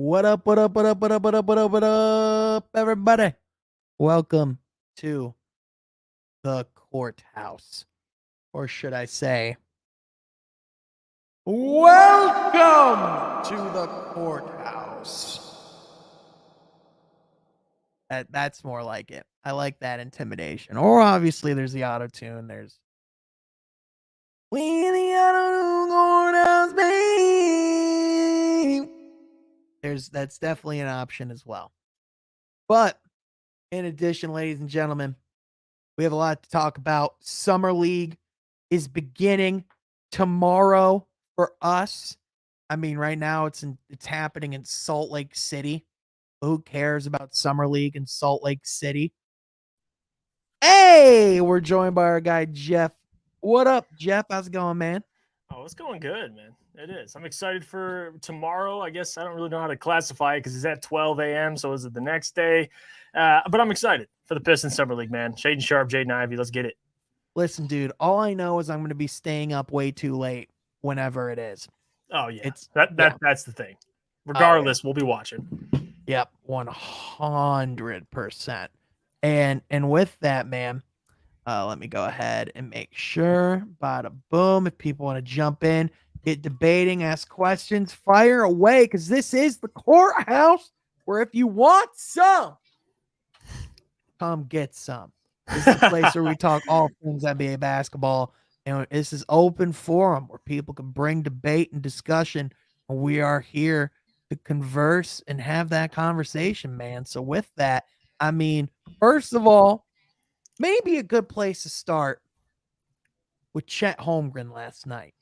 What up, what up, what up, what up, what up, what up, what up, everybody? Welcome to the courthouse. Or should I say, welcome to the courthouse. That's more like it. I like that intimidation. Or obviously there's the auto-tune. There's we the auto-tune courthouse, babe. That's definitely an option as well. But in addition, ladies and gentlemen, we have a lot to talk about. Summer League is beginning tomorrow for us. I mean, right now it's happening in Salt Lake City. Who cares about Summer League in Salt Lake City? Hey, we're joined by our guy Jeff. What up, Jeff? How's it going, man? Oh, it's going good, man. It is. I'm excited for tomorrow. I guess I don't really know how to classify it because it's at 12 a.m. So is it the next day? But I'm excited for the Pistons Summer League, man. Shaden Sharp, Jaden Ivey, let's get it. Listen, dude, all I know is I'm going to be staying up way too late whenever it is. Oh yeah, that's the thing. Regardless, we'll be watching. Yep, 100%. And with that, man, let me go ahead and make sure. Bada boom. If people want to jump in, get debating, ask questions, fire away, because this is the courthouse where if you want some, come get some. This is the place where we talk all things NBA basketball. And this is open forum where people can bring debate and discussion. And we are here to converse and have that conversation, man. So with that, I mean, first of all, maybe a good place to start with Chet Holmgren last night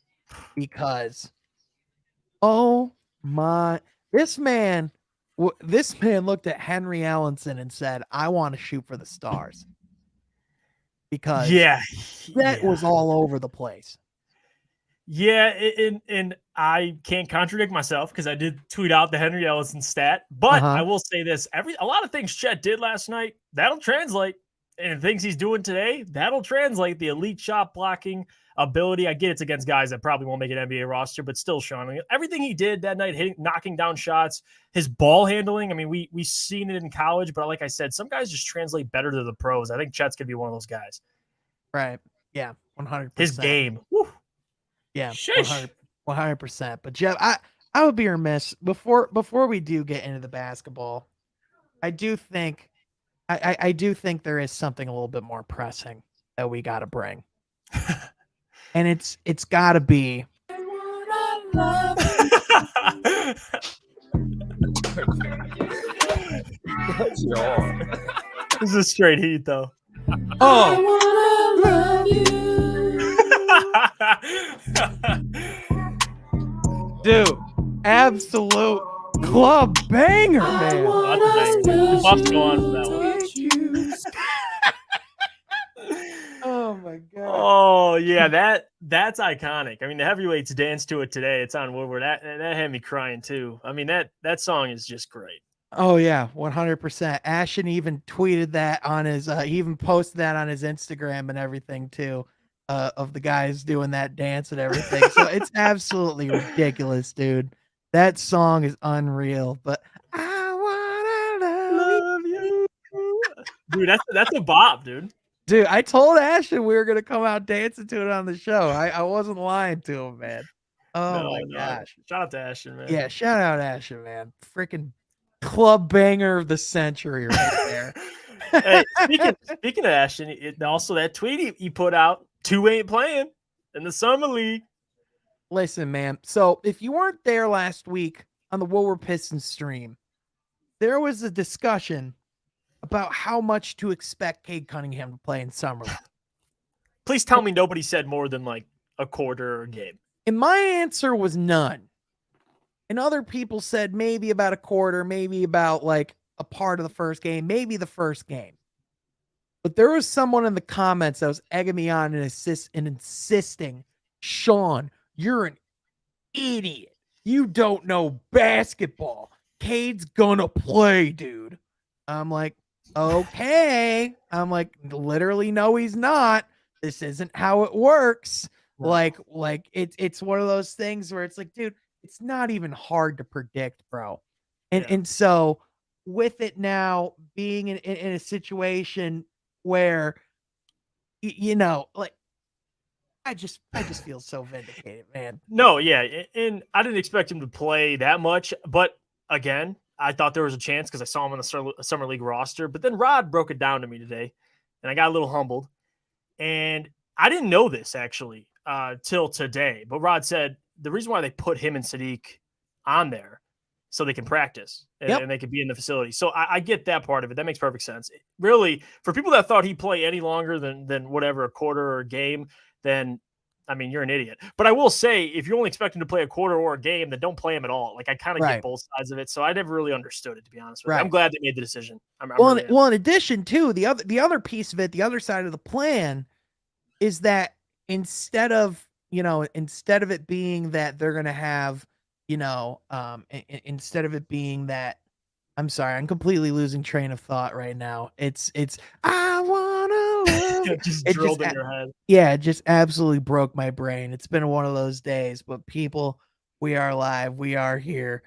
because, oh my, this man looked at Henry Ellenson and said, "I want to shoot for the stars." Because that was all over the place. Yeah, and I can't contradict myself because I did tweet out the Henry Ellison stat, but I will say this: a lot of things Chet did last night, that'll translate, and things he's doing today, that'll translate. The elite shot blocking ability, I get it's against guys that probably won't make an NBA roster, but still, Sean, everything he did that night, knocking down shots, his ball handling. I mean, we've seen it in college, but like I said, some guys just translate better to the pros. I think Chet's gonna be one of those guys. Right? Yeah, 100%. His game. Woo. Yeah, 100%. But Jeff, I would be remiss before we do get into the basketball. I do think there is something a little bit more pressing that we got to bring, and it's got to be. This is straight heat, though. Dude, absolute club banger, man. Buffs go on for that one. Oh my god. Oh yeah, that's iconic. I mean, the heavyweights dance to it today. It's on Woodward. That had me crying too. I mean, that song is just great. Oh yeah, 100%. Ashton even tweeted that on his he even posted that on his Instagram and everything too, of the guys doing that dance and everything. So it's absolutely ridiculous, dude. That song is unreal, but I wanna love you. Dude, that's a bop, dude. Dude, I told Ashton we were gonna come out dancing to it on the show. I wasn't lying to him, man. Oh my gosh. Shout out to Ashton, man. Yeah, shout out Ashton, man. Freaking club banger of the century right there. Hey, speaking of Ashton, also that tweet he put out, 2 ain't playing in the Summer League. Listen, man. So if you weren't there last week on the Woodward Pistons stream, there was a discussion about how much to expect Cade Cunningham to play in Summer League. Please tell me nobody said more than like a quarter or a game. And my answer was none. And other people said maybe about a quarter, maybe about like a part of the first game, maybe the first game. But there was someone in the comments that was egging me on and insisting, Sean, you're an idiot. You don't know basketball. Cade's gonna play, dude. I'm like, okay. I'm like, literally, no, he's not. This isn't how it works. No. Like it's one of those things where it's like, dude, it's not even hard to predict, bro. Yeah. And so with it now being in a situation where like I just feel so vindicated, man. No, yeah, and I didn't expect him to play that much, but again, I thought there was a chance because I saw him on the summer league roster. But then Rod broke it down to me today, and I got a little humbled. And I didn't know this actually till today. But Rod said the reason why they put him and Sadiq on there so they can practice Yep. and they can be in the facility. So I get that part of it. That makes perfect sense. Really, for people that thought he'd play any longer than whatever a quarter or a game, then I mean you're an idiot. But I will say, if you only expect him to play a quarter or a game, then don't play him at all. Like I kind of get Right. both sides of it. So I never really understood it, to be honest with you. I'm Right. glad they made the decision. I'm Well, really am. well, in addition to the other piece of it, the other side of the plan is that instead of it being that they're gonna have, instead of it being that I'm sorry, I'm completely losing train of thought right now. It's I wanna love you. Just It just drilled in your head. yeah, it just absolutely broke my brain. It's been one of those days, but people, we are live. We are here.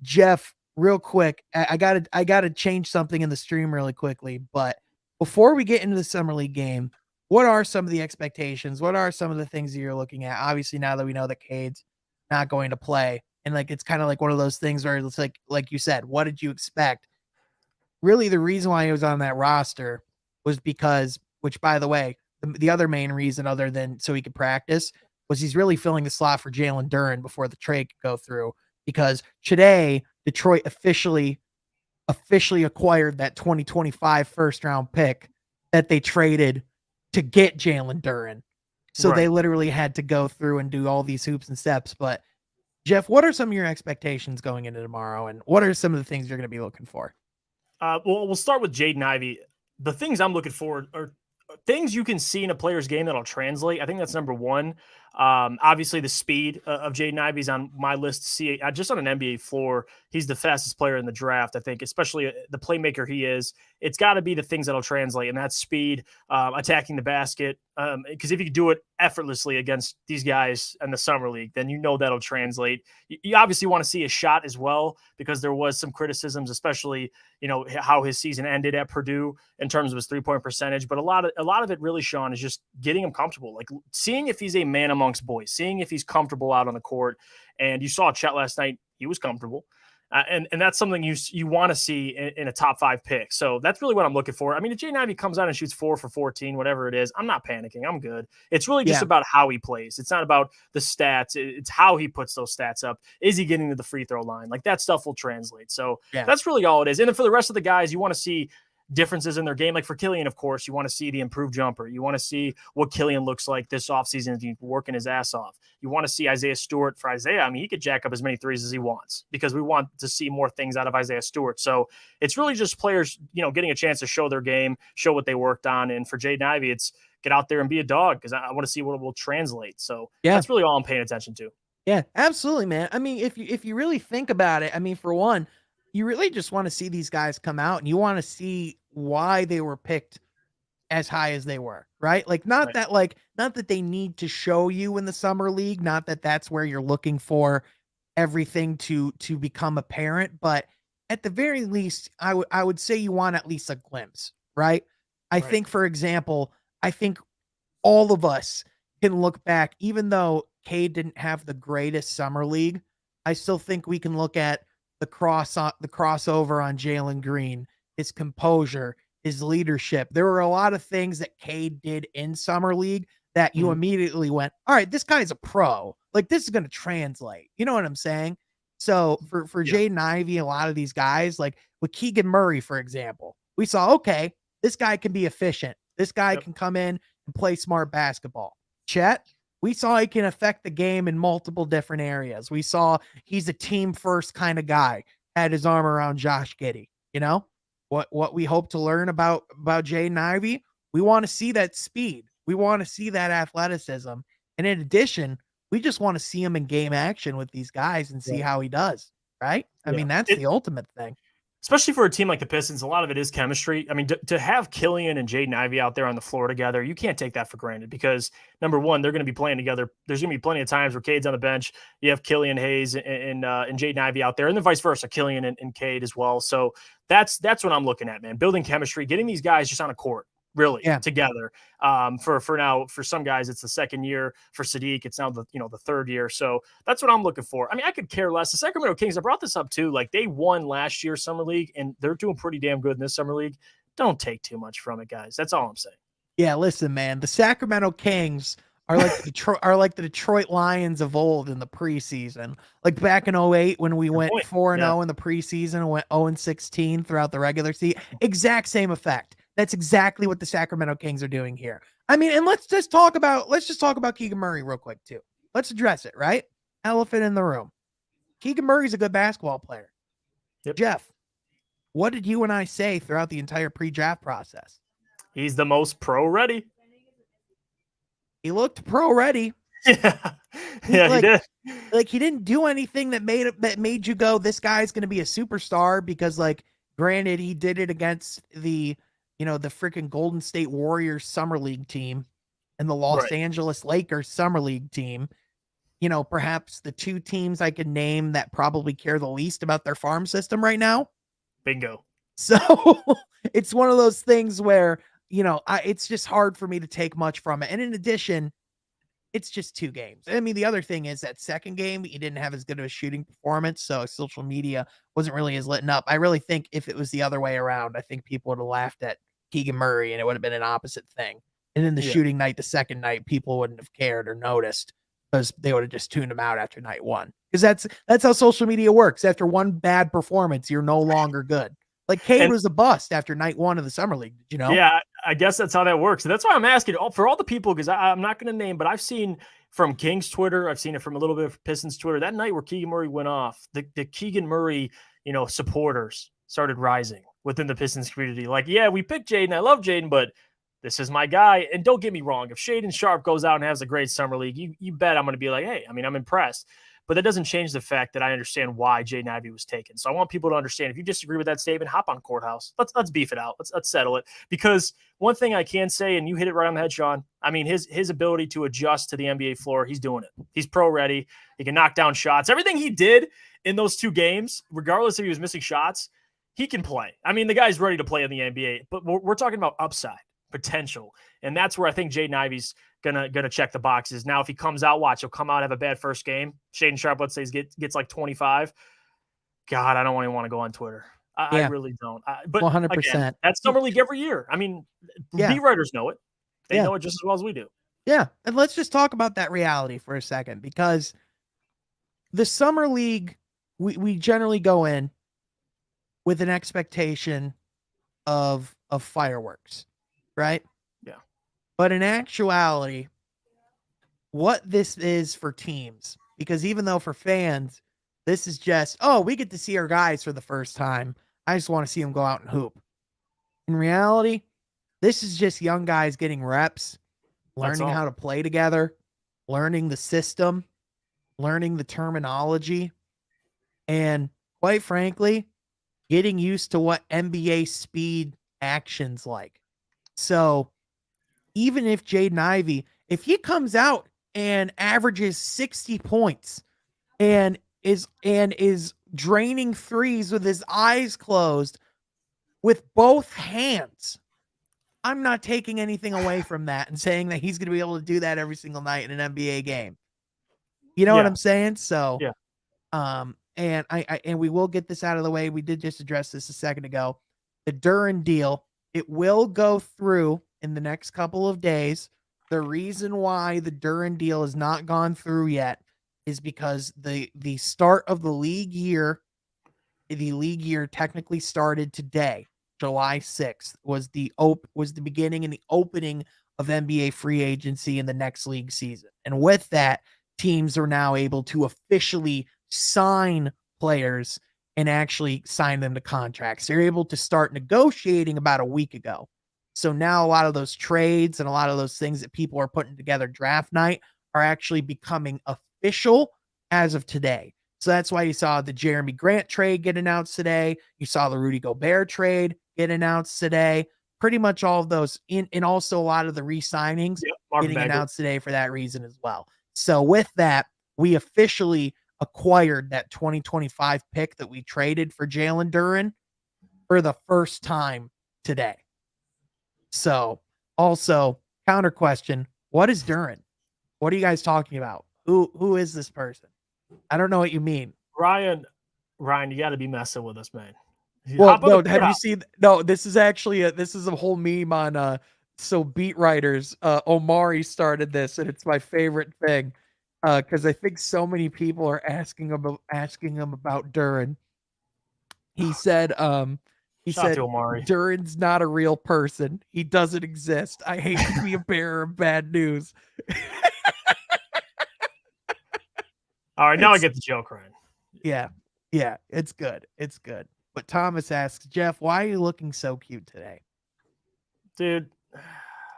Jeff, real quick, I gotta change something in the stream really quickly. But before we get into the summer league game, what are some of the expectations? What are some of the things that you're looking at? Obviously, now that we know that Cade's not going to play, and like it's kind of like one of those things where it's like you said, what did you expect? Really, the reason why he was on that roster was because, which by the way, the other main reason, other than so he could practice, was he's really filling the slot for Jalen Duran before the trade could go through. Because today, Detroit officially acquired that 2025 first round pick that they traded to get Jalen Duran. So they Right. literally had to go through and do all these hoops and steps. But Jeff, what are some of your expectations going into tomorrow, and what are some of the things you're going to be looking for? Well, we'll start with Jaden Ivey. The things I'm looking for are things you can see in a player's game that'll translate. I think that's number one. Obviously, the speed of Jaden Ivey is on my list to see. Just on an NBA floor, he's the fastest player in the draft, I think, especially the playmaker he is. It's got to be the things that'll translate, and that's speed, attacking the basket. Because if you can do it effortlessly against these guys in the summer league, then you know that'll translate. You obviously want to see a shot as well, because there was some criticisms, especially how his season ended at Purdue in terms of his 3-point percentage. But a lot of it really, Sean, is just getting him comfortable, like seeing if he's a man amongst boys, seeing if he's comfortable out on the court. And you saw Chet last night; he was comfortable. And that's something you want to see in a top 5 pick. So that's really what I'm looking for. I mean, if Jaden Ivey comes out and shoots 4 for 14, whatever it is, I'm not panicking. I'm good. It's really just Yeah. about how he plays. It's not about the stats. It's how he puts those stats up. Is he getting to the free throw line? Like that stuff will translate. So Yeah. that's really all it is. And then for the rest of the guys, you want to see differences in their game. Like for Killian, of course, you want to see the improved jumper. You want to see what Killian looks like this offseason. He's working his ass off. You want to see Isaiah Stewart. For Isaiah, I mean, he could jack up as many threes as he wants, because we want to see more things out of Isaiah Stewart. So it's really just players, getting a chance to show their game, show what they worked on. And for Jaden Ivey, it's get out there and be a dog, because I want to see what it will translate. So Yeah. that's really all I'm paying attention to. Yeah, absolutely, man. I mean, if you really think about it, I mean, for one, you really just want to see these guys come out, and you want to see why they were picked as high as they were, right? Right. Not that they need to show you in the summer league, not that that's where you're looking for everything to become apparent, but at the very least, I would say you want at least a glimpse, right? I Right. think, for example, I think all of us can look back, even though Cade didn't have the greatest summer league, I still think we can look at the crossover on Jalen Green, his composure, his leadership. There were a lot of things that Cade did in summer league that you Mhm. immediately went, all right, this guy's a pro. Like this is going to translate. You know what I'm saying? So for Yeah. Jaden Ivey, a lot of these guys, like with Keegan Murray, for example, we saw, okay, this guy can be efficient. This guy Yep. can come in and play smart basketball. Chet, we saw he can affect the game in multiple different areas. We saw he's a team first kind of guy, had his arm around Josh Giddey. What we hope to learn about Jaden Ivey, we want to see that speed. We want to see that athleticism. And in addition, we just want to see him in game action with these guys and see Right. how he does. Right. I Yeah. mean, that's the ultimate thing. especially for a team like the Pistons, a lot of it is chemistry. I mean, to have Killian and Jaden Ivey out there on the floor together, you can't take that for granted because number one, they're going to be playing together. There's going to be plenty of times where Cade's on the bench. You have Killian Hayes and Jaden Ivey out there, and then vice versa, Killian and Cade as well. So that's what I'm looking at, man. Building chemistry, getting these guys just on a court. Really together. For some guys, it's the second year. For Sadiq, it's now the third year. So that's what I'm looking for. I mean, I could care less. The Sacramento Kings, I brought this up too. Like they won last year's summer league, and they're doing pretty damn good in this summer league. Don't take too much from it, guys. That's all I'm saying. Yeah, listen, man. The Sacramento Kings are like the Detroit Lions of old in the preseason. Like back in 08 when we went 4-0 in the preseason and went 0-16 throughout the regular season. Exact same effect. That's exactly what the Sacramento Kings are doing here. I mean, and let's just talk about Keegan Murray real quick too. Let's address it, right? Elephant in the room. Keegan Murray's a good basketball player. Yep. Jeff, what did you and I say throughout the entire pre-draft process? He's the most pro ready. He looked pro ready. Yeah, he did. Like he didn't do anything that made you go, this guy's going to be a superstar because, like, granted, he did it against the freaking Golden State Warriors Summer League team and the Los Angeles Lakers Summer League team. Perhaps the two teams I could name that probably care the least about their farm system right now. Bingo. So it's one of those things where, it's just hard for me to take much from it. And in addition, it's just 2 games. I mean, the other thing is that second game, he didn't have as good of a shooting performance. So social media wasn't really as lit up. I really think if it was the other way around, I think people would have laughed at Keegan Murray and it would have been an opposite thing. And then the shooting night, the second night, people wouldn't have cared or noticed because they would have just tuned him out after night 1. Because that's how social media works. After one bad performance, you're no longer good. Like Cade was a bust after night 1 of the summer league. Did you know? Yeah, I guess that's how that works. And that's why I'm asking for all the people, because I'm not going to name, but I've seen from Kings Twitter, I've seen it from a little bit of Pistons Twitter. That night where Keegan Murray went off, the Keegan Murray, supporters started rising within the Pistons community. Like, yeah, we picked Jaden. I love Jaden, but this is my guy. And don't get me wrong, if Shaedon Sharpe goes out and has a great summer league, you bet I'm going to be like, hey, I mean, I'm impressed. But that doesn't change the fact that I understand why Jaden Ivey was taken. So I want people to understand, if you disagree with that statement, hop on Courthouse. Let's beef it out. Let's settle it. Because one thing I can say, and you hit it right on the head, Sean, I mean, his ability to adjust to the NBA floor, he's doing it. He's pro ready. He can knock down shots. Everything he did in those 2 games, regardless if he was missing shots, he can play. I mean, the guy's ready to play in the NBA. But we're talking about upside, potential. And that's where I think Jaden Ivey's gonna check the boxes. Now, if he comes out, he'll come out, have a bad first game. Shaedon Sharpe, let's say, gets like 25. God, I don't even want to go on Twitter. I really don't. But 100%. Again, that's summer league every year. I mean, beat writers know it. They know it just as well as we do. Yeah, and let's just talk about that reality for a second, because the summer league, we generally go in with an expectation of fireworks, right? Yeah. But in actuality, what this is for teams, because even though for fans, this is just, we get to see our guys for the first time. I just want to see them go out and hoop. In reality, this is just young guys getting reps, learning how to play together, learning the system, learning the terminology, and quite frankly, getting used to what NBA speed action's like. So even if Jaden Ivey, if he comes out and averages 60 points and is draining threes with his eyes closed with both hands, I'm not taking anything away from that and saying that he's going to be able to do that every single night in an NBA game. You know what I'm saying? So, and and we will get this out of the way. We did just address this a second ago. The Duran deal, it will go through in the next couple of days. The reason why the Duran deal has not gone through yet is because the start of the league year technically started today. July 6th was the beginning and the opening of NBA free agency in the next league season. And with that, teams are now able to officially sign players and actually sign them to contracts. They're able to start negotiating about a week ago. So now a lot of those trades and a lot of those things that people are putting together draft night are actually becoming official as of today. So that's why you saw the Jeremy Grant trade get announced today. You saw the Rudy Gobert trade get announced today. Pretty much all of those, and also a lot of the re-signings getting announced today for that reason as well. So with that, we officially acquired that 2025 pick that we traded for Jalen Duran for the first time today. So also, counter question, what is Duran? What are you guys talking about? Who is this person? I don't know what you mean. Ryan, you got to be messing with us, man. Well, no, have you seen? No, this is actually this is a whole meme on so beat writers. Omari started this, and it's my favorite thing because I think so many people are asking him about Duran. He said, Duran's not a real person. He doesn't exist. I hate to be a bearer of bad news. All right, now I get the joke, Ryan. Yeah, it's good. It's good. But Thomas asks, Jeff, why are you looking so cute today? Dude,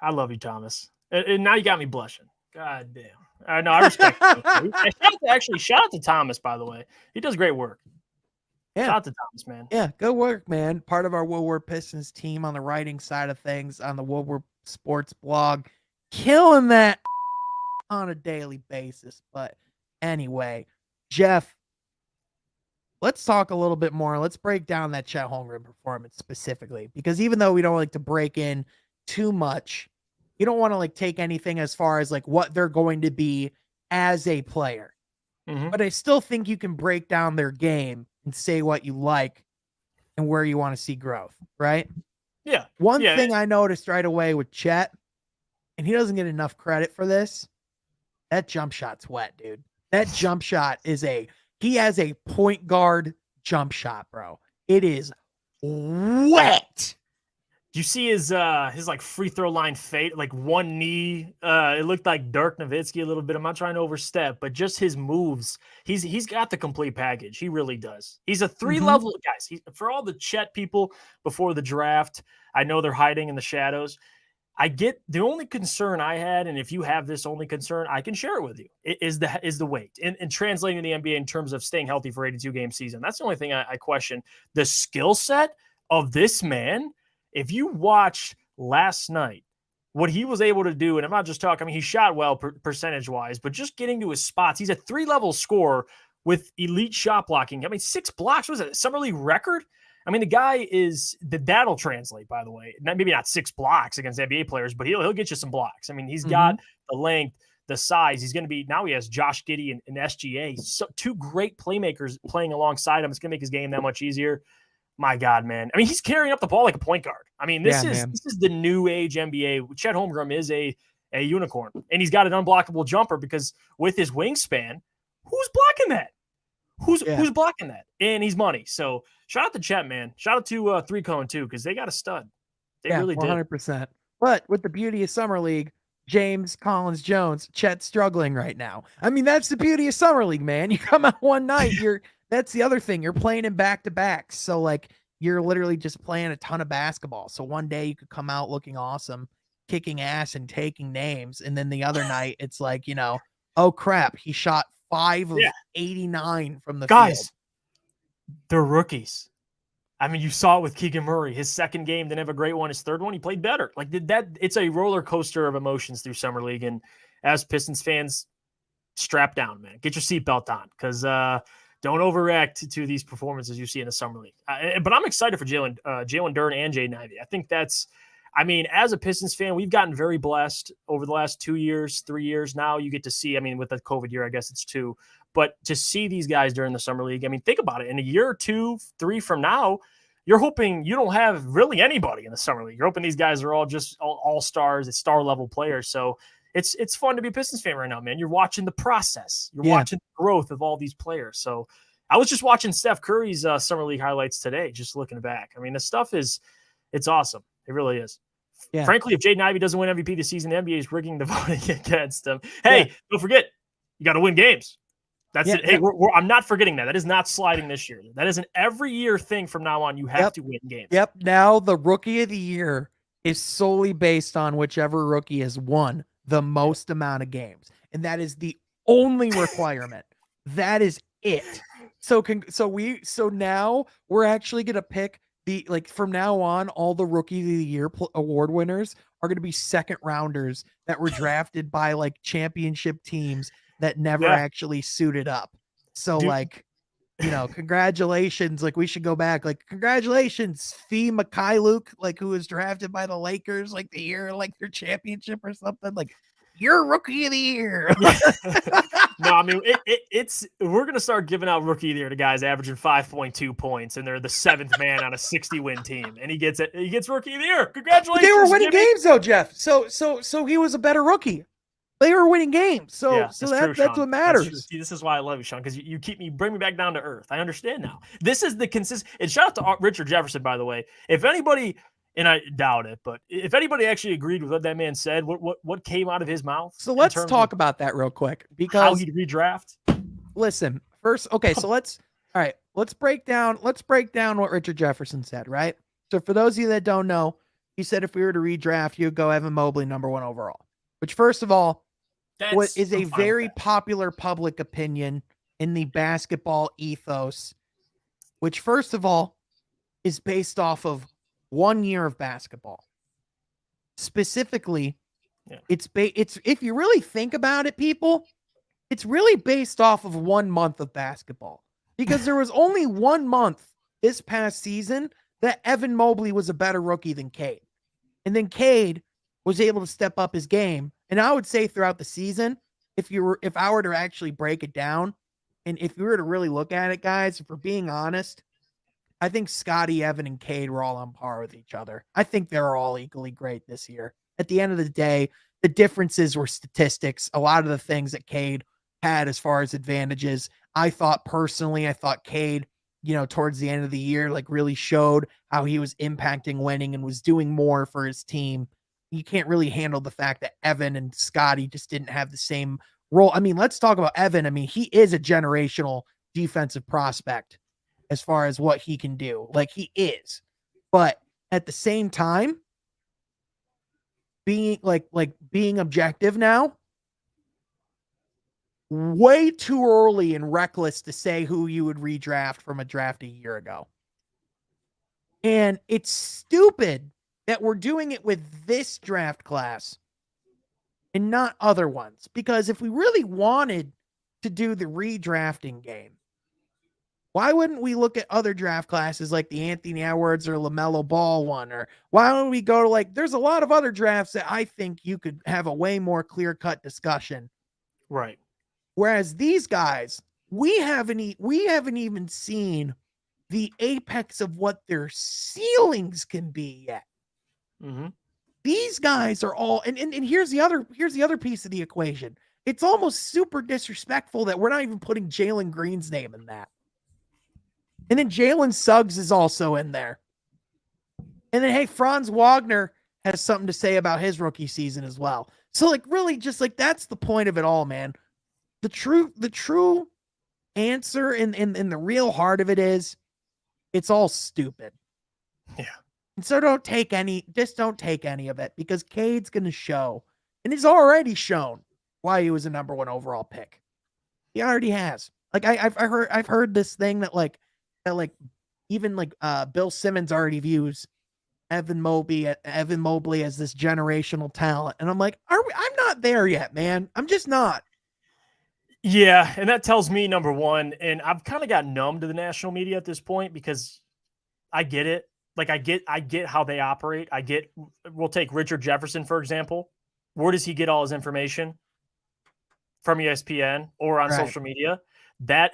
I love you, Thomas. And now you got me blushing. God damn. No, I respect you. Shout out to Thomas, by the way. He does great work. Yeah. Shout out to Thomas, man. Yeah, good work, man. Part of our Woodward Pistons team on the writing side of things on the Woodward Sports blog. Killing that on a daily basis. But anyway, Jeff, let's talk a little bit more. Let's break down that Chet Holmgren performance specifically, because even though we don't like to break in too much, you don't want to like take anything as far as like what they're going to be as a player. Mm-hmm. But I still think you can break down their game and say what you like and where you want to see growth, right? Yeah. One thing I noticed right away with Chet, and he doesn't get enough credit for this, that jump shot's wet, dude. That jump shot is he has a point guard jump shot, bro. It is wet. Do you see his like free throw line fade, like one knee? It looked like Dirk Nowitzki a little bit. I'm not trying to overstep, but just his moves. He's got the complete package. He really does. He's a three-level guys. For all the Chet people before the draft, I know they're hiding in the shadows. I get the only concern I had, and if you have this only concern, I can share it with you, is the weight and translating the NBA in terms of staying healthy for 82-game season. That's the only thing I question. The skill set of this man, if you watched last night, what he was able to do, and I'm not just talking, I mean, he shot well percentage-wise, but just getting to his spots, he's a three-level scorer with elite shot blocking. I mean, 6 blocks, was it a summer league record? I mean, the guy that'll translate, by the way. Maybe not 6 blocks against NBA players, but he'll get you some blocks. I mean, he's got the length, the size. He's going to be, now he has Josh Giddey and SGA. So 2 great playmakers playing alongside him. It's going to make his game that much easier. My God, man. I mean, he's carrying up the ball like a point guard. I mean, this is the new age NBA. Chet Holmgren is a unicorn, and he's got an unblockable jumper because with his wingspan, who's blocking that? Who's blocking that? And he's money. So shout out to Chet, man. Shout out to 3 Cone too, because they got a stud. They really 100%. Did. But with the beauty of Summer League, James Collins Jones, Chet's struggling right now. I mean, that's the beauty of Summer League, man. You come out one night, that's the other thing. You're playing in back-to-backs. So like you're literally just playing a ton of basketball. So one day you could come out looking awesome, kicking ass and taking names. And then the other night it's like, oh crap, he shot 5 of 89 from the field. They're rookies. I mean, you saw it with Keegan Murray. His second game didn't have a great one. His third one, he played better. Like it's a roller coaster of emotions through Summer League. And as Pistons fans, strap down, man. Get your seatbelt on, because don't overreact to these performances you see in the Summer League. But I'm excited for Jalen Duran and Jaden Ivey. I think as a Pistons fan, we've gotten very blessed over the last 2 years, 3 years now. You get to see, I mean, with the COVID year, I guess it's 2. But to see these guys during the Summer League, I mean, think about it. In a year, 2, 3 from now, you're hoping you don't have really anybody in the Summer League. You're hoping these guys are all just all-stars, star-level players. So it's fun to be a Pistons fan right now, man. You're watching the process. You're watching the growth of all these players. So I was just watching Steph Curry's Summer League highlights today, just looking back. I mean, the stuff it's awesome. It really is. Yeah. Frankly, if Jaden Ivey doesn't win MVP this season, the NBA is rigging the voting against him. Hey, don't forget, you got to win games. That's it. Hey, I'm not forgetting that. That is not sliding this year. That is an every year thing from now on. You have to win games. Yep. Now the rookie of the year is solely based on whichever rookie has won the most amount of games. And that is the only requirement. That is it. So now we're actually gonna pick from now on, all the Rookie of the Year award winners are gonna be second rounders that were drafted by like championship teams that never actually suited up. So congratulations. Like, we should go back. Like, congratulations, Fee Mikhailuk, like, who was drafted by the Lakers like the year like their championship or something. Like, you're Rookie of the Year. No, I mean it's we're gonna start giving out Rookie of the Year to guys averaging 5.2 points, and they're the 7th man on a 60-win team, and he gets Rookie of the Year. Congratulations! They were winning games though, Jeff. So he was a better rookie. They were winning games. That's what matters. See, this is why I love you, Sean, because you bring me back down to earth. I understand now. This is the consistent. And shout out to Richard Jefferson, by the way. If anybody, and I doubt it, but if anybody actually agreed with what that man said, what came out of his mouth. So let's talk about that real quick, because how he'd redraft. Listen, first, okay, so let's break down what Richard Jefferson said, right? So for those of you that don't know, he said if we were to redraft, you'd go Evan Mobley #1 overall, which, first of all, what is a very popular public opinion in the basketball ethos, which, first of all, is based off of 1 year of basketball. Specifically, it's if you really think about it, people, it's really based off of 1 month of basketball, because there was only 1 month this past season that Evan Mobley was a better rookie than Cade. And then Cade was able to step up his game. And I would say throughout the season, if I were to actually break it down, and if you were to really look at it, guys, if we're being honest, I think Scottie, Evan, and Cade were all on par with each other. I think they were all equally great this year. At the end of the day, the differences were statistics. A lot of the things that Cade had as far as advantages, I thought Cade, towards the end of the year, like, really showed how he was impacting winning and was doing more for his team. You can't really handle the fact that Evan and Scottie just didn't have the same role. I mean, let's talk about Evan. I mean, he is a generational defensive prospect as far as what he can do. Like, he is. But at the same time, being objective now, way too early and reckless to say who you would redraft from a draft a year ago. And it's stupid that we're doing it with this draft class and not other ones. Because if we really wanted to do the redrafting game, why wouldn't we look at other draft classes like the Anthony Edwards or LaMelo Ball one? Or why don't we go to, there's a lot of other drafts that I think you could have a way more clear-cut discussion. Right. Whereas these guys, we haven't even seen the apex of what their ceilings can be yet. Mm-hmm. These guys are all, and here's the other piece of the equation. It's almost super disrespectful that we're not even putting Jalen Green's name in that. And then Jalen Suggs is also in there. And then, hey, Franz Wagner has something to say about his rookie season as well. So, really, just that's the point of it all, man. The true answer in the real heart of it is, it's all stupid. Yeah. And so don't take any of it, because Cade's going to show, and he's already shown, why he was a #1 overall pick. He already has. I've heard this thing that even Bill Simmons already views Evan Mobley as this generational talent. And I'm like, I'm not there yet, man. I'm just not. Yeah, and that tells me, number one, and I've kind of got numb to the national media at this point, because I get it. I get how they operate. We'll take Richard Jefferson, for example. Where does he get all his information? From ESPN or on social media? Are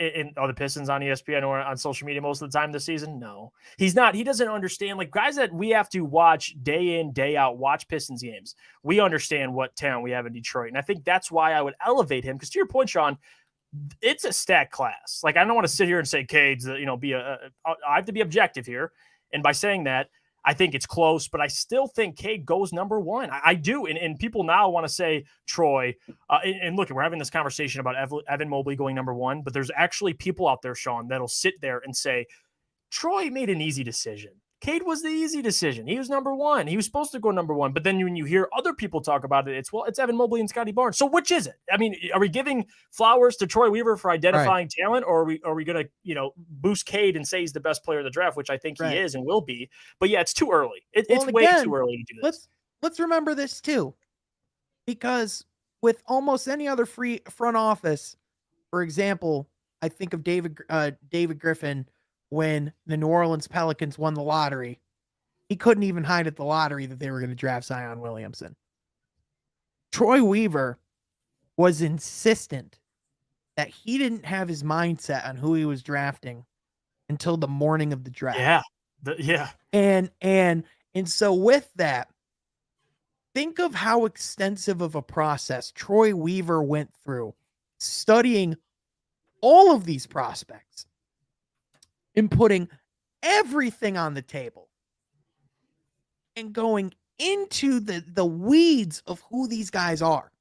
the Pistons on ESPN or on social media most of the time this season? No, he's not. He doesn't understand. Guys that we have to watch day in, day out, watch Pistons games, we understand what talent we have in Detroit. And I think that's why I would elevate him. Because to your point, Sean, it's a stacked class. I don't want to sit here and say Cade's, I have to be objective here. And by saying that, I think it's close, but I still think Cade goes #1. I do. And people now want to say Troy. And look, we're having this conversation about Evan Mobley going #1, but there's actually people out there, Sean, that'll sit there and say, Troy made an easy decision. Cade was the easy decision. He was number one. He was supposed to go number one. But then when you hear other people talk about it, it's Evan Mobley and Scotty Barnes. So which is it? I mean, are we giving flowers to Troy Weaver for identifying talent, or are we going to boost Cade and say he's the best player of the draft, which I think he is and will be. But yeah, it's too early. It's way too early to do this. Let's remember this too, because with almost any other free front office, for example, I think of David Griffin when the New Orleans Pelicans won the lottery. He couldn't even hide at the lottery that they were going to draft Zion Williamson. Troy Weaver was insistent that he didn't have his mindset on who he was drafting until the morning of the draft. Yeah. And so with that, think of how extensive of a process Troy Weaver went through studying all of these prospects and putting everything on the table and going into the weeds of who these guys are.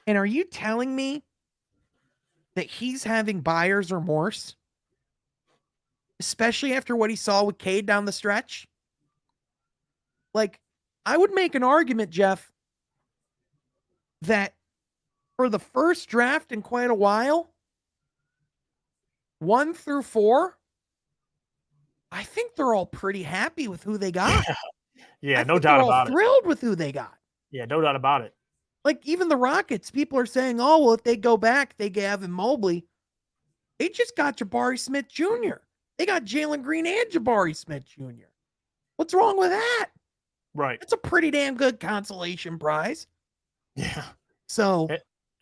And are you telling me that he's having buyer's remorse? Especially after what he saw with Cade down the stretch? Like, I would make an argument, Jeff, that for the first draft in quite a while, 1 through 4, I think they're all pretty happy with who they got. Yeah, no doubt about it. Thrilled with who they got. Yeah, no doubt about it. Like, even the Rockets, people are saying, oh, well, if they go back, they get Evan Mobley. They just got Jabari Smith Jr. They got Jalen Green and Jabari Smith Jr. What's wrong with that? Right. It's a pretty damn good consolation prize. Yeah. So,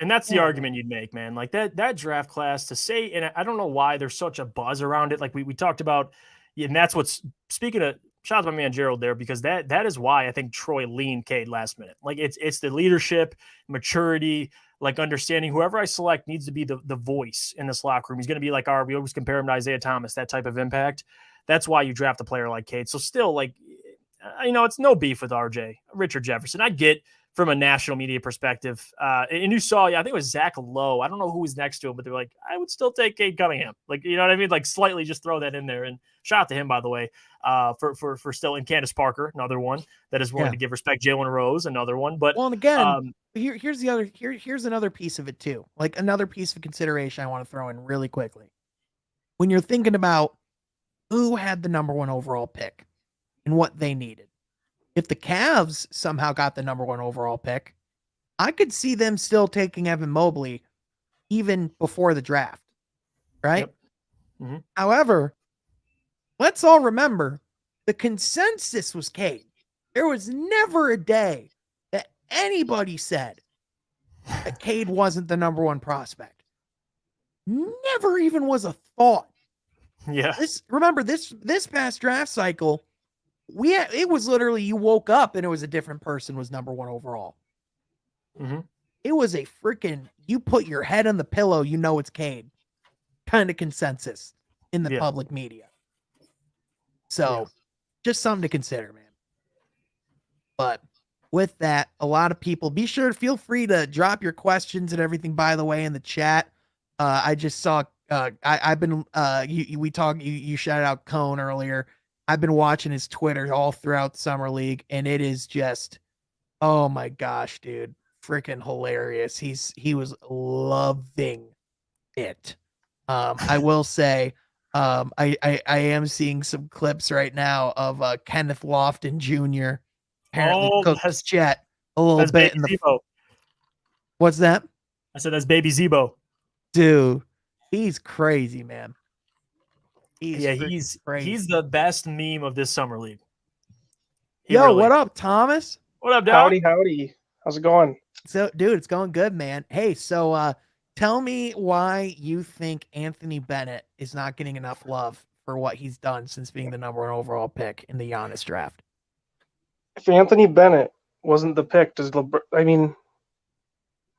and that's the argument you'd make, man. Like that draft class to say, and I don't know why there's such a buzz around it. Like we talked about, and that's what's, speaking of, shout out to my man Gerald there, because that is why I think Troy leaned Cade last minute. Like it's the leadership, maturity, like understanding whoever I select needs to be the voice in this locker room. He's going to be like we always compare him to Isaiah Thomas, that type of impact. That's why you draft a player like Cade. So still, like, it's no beef with Richard Jefferson. I get from a national media perspective. And you saw, I think it was Zach Lowe. I don't know who was next to him, but they're like, I would still take Cade Cunningham. Like, you know what I mean? Like slightly just throw that in there. And shout out to him, by the way, for still, and Candace Parker, another one that is willing to give respect. Jalen Rose, another one. But well, and again, here's another piece of it too. Like another piece of consideration I want to throw in really quickly. When you're thinking about who had the number 1 overall pick and what they needed. If the Cavs somehow got the number 1 overall pick, I could see them still taking Evan Mobley even before the draft, right? Yep. Mm-hmm. However, let's all remember the consensus was Cade. There was never a day that anybody said that Cade wasn't the number 1 prospect. Never even was a thought. Yeah. Remember this past draft cycle, it was literally you woke up and it was a different person was number 1 overall. Mm-hmm. It was a freaking, you put your head on the pillow, it's Cade kind of consensus in the public media. So just something to consider, man. But with that, a lot of people, be sure to feel free to drop your questions and everything, by the way, in the chat. I just saw, I've been, you shouted out Cone earlier. I've been watching his Twitter all throughout Summer League, and it is just, oh my gosh, dude, freaking hilarious. He was loving it. I will say, I am seeing some clips right now of Kenneth Lofton Jr. apparently cooked Chet a little bit in the. Zebo. What's that? I said that's baby Zebo. Dude, he's crazy, man. He's the best meme of this Summer League. What up, Thomas? What up, dog? Howdy. How's it going? So, dude, it's going good, man. Hey, so tell me why you think Anthony Bennett is not getting enough love for what he's done since being the number 1 overall pick in the Giannis draft. If Anthony Bennett wasn't the pick,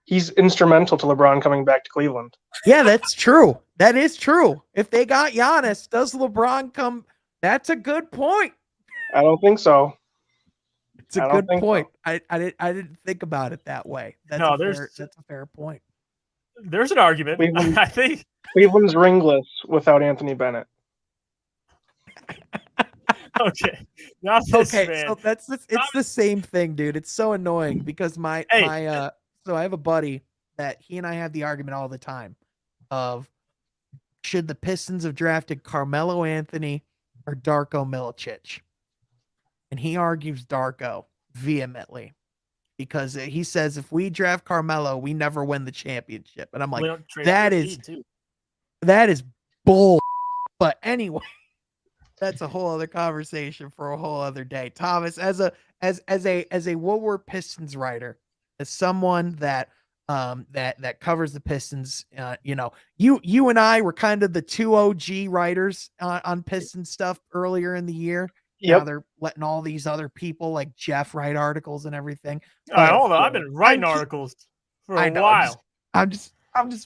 he's instrumental to LeBron coming back to Cleveland. Yeah, that's true. That is true. If they got Giannis, does LeBron come? That's a good point. I don't think so. It's a good point. So. I didn't think about it that way. That's a fair point. There's an argument. I think Cleveland's ringless without Anthony Bennett. Okay. Not this, Okay, man. so it's the same thing, dude. It's so annoying because so I have a buddy that he and I have the argument all the time of should the Pistons have drafted Carmelo Anthony or Darko Milicic? And he argues Darko vehemently because he says if we draft Carmelo, we never win the championship. And I'm like, that is bull. But anyway, that's a whole other conversation for a whole other day. Thomas, as a Woodward Pistons writer, as someone that that covers the Pistons, you and I were kind of the two OG writers on Pistons stuff earlier in the year. Yep. Now they're letting all these other people like Jeff write articles and everything. I don't know. I've been writing articles for a while. I'm just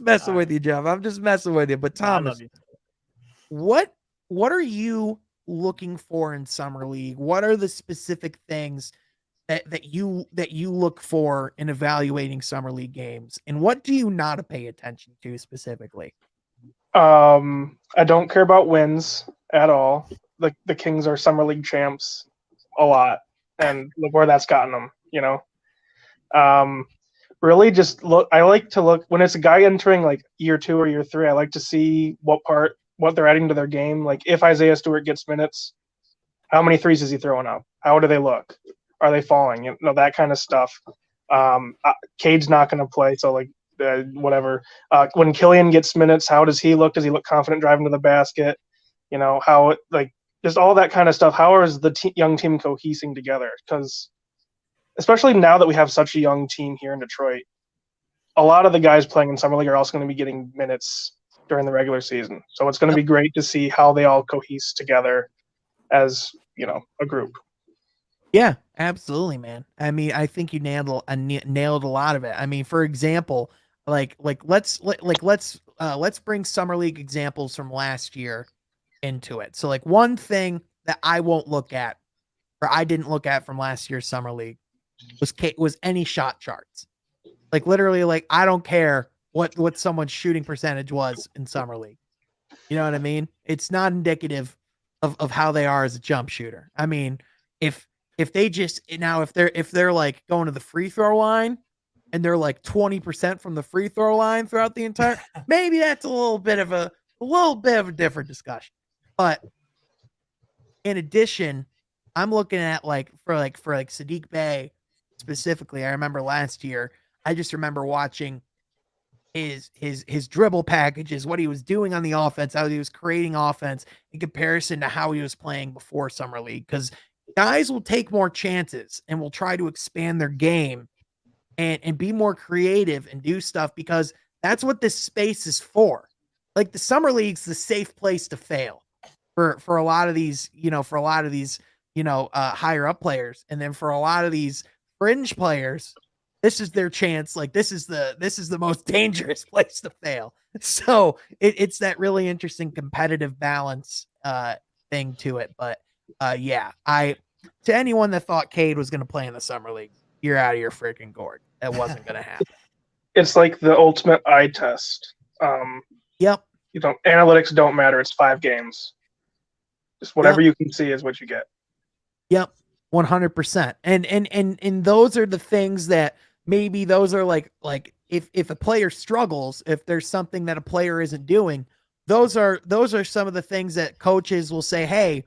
messing with you, Jeff. I'm just messing with you. But Thomas, what are you looking for in summer league? What are the specific things that you look for in evaluating summer league games, and what do you not pay attention to specifically? I don't care about wins at all. The Kings are summer league champs a lot, and look where that's gotten them. Really just look. I like to look when it's a guy entering like year 2 or year 3. I like to see what they're adding to their game. Like if Isaiah Stewart gets minutes, how many threes is he throwing up? How do they look? Are they falling? That kind of stuff. Cade's not going to play, so like whatever. When Killian gets minutes, how does he look? Does he look confident driving to the basket? How just all that kind of stuff. How is the young team cohesing together? Because especially now that we have such a young team here in Detroit, a lot of the guys playing in summer league are also going to be getting minutes during the regular season. So it's going to be great to see how they all cohese together as a group. Yeah, absolutely, man. I mean, I think you nailed a lot of it. I mean, for example, let's bring summer league examples from last year into it. So like one thing that I won't look at, or I didn't look at from last year's summer league, was any shot charts. Like literally, like I don't care what someone's shooting percentage was in summer league. You know what I mean? It's not indicative of how they are as a jump shooter. I mean, if they're like going to the free throw line and they're like 20% from the free throw line throughout the entire, maybe that's a little bit of a different discussion. But in addition, I'm looking at for Sadiq Bey specifically. I remember last year, I just remember watching his dribble packages, what he was doing on the offense, how he was creating offense in comparison to how he was playing before summer league. Because guys will take more chances and will try to expand their game and be more creative and do stuff because that's what this space is for. Like the summer league's the safe place to fail for a lot of these, higher up players. And then for a lot of these fringe players, this is their chance. Like this is the most dangerous place to fail. So it's that really interesting competitive balance thing to it. But to anyone that thought Cade was going to play in the summer league, you're out of your freaking gourd. That wasn't going to happen. It's like the ultimate eye test. Yep. Analytics don't matter. It's 5 games. Just whatever you can see is what you get. Yep. 100%. And those are the things that maybe those are like if a player struggles, if there's something that a player isn't doing, those are some of the things that coaches will say, hey,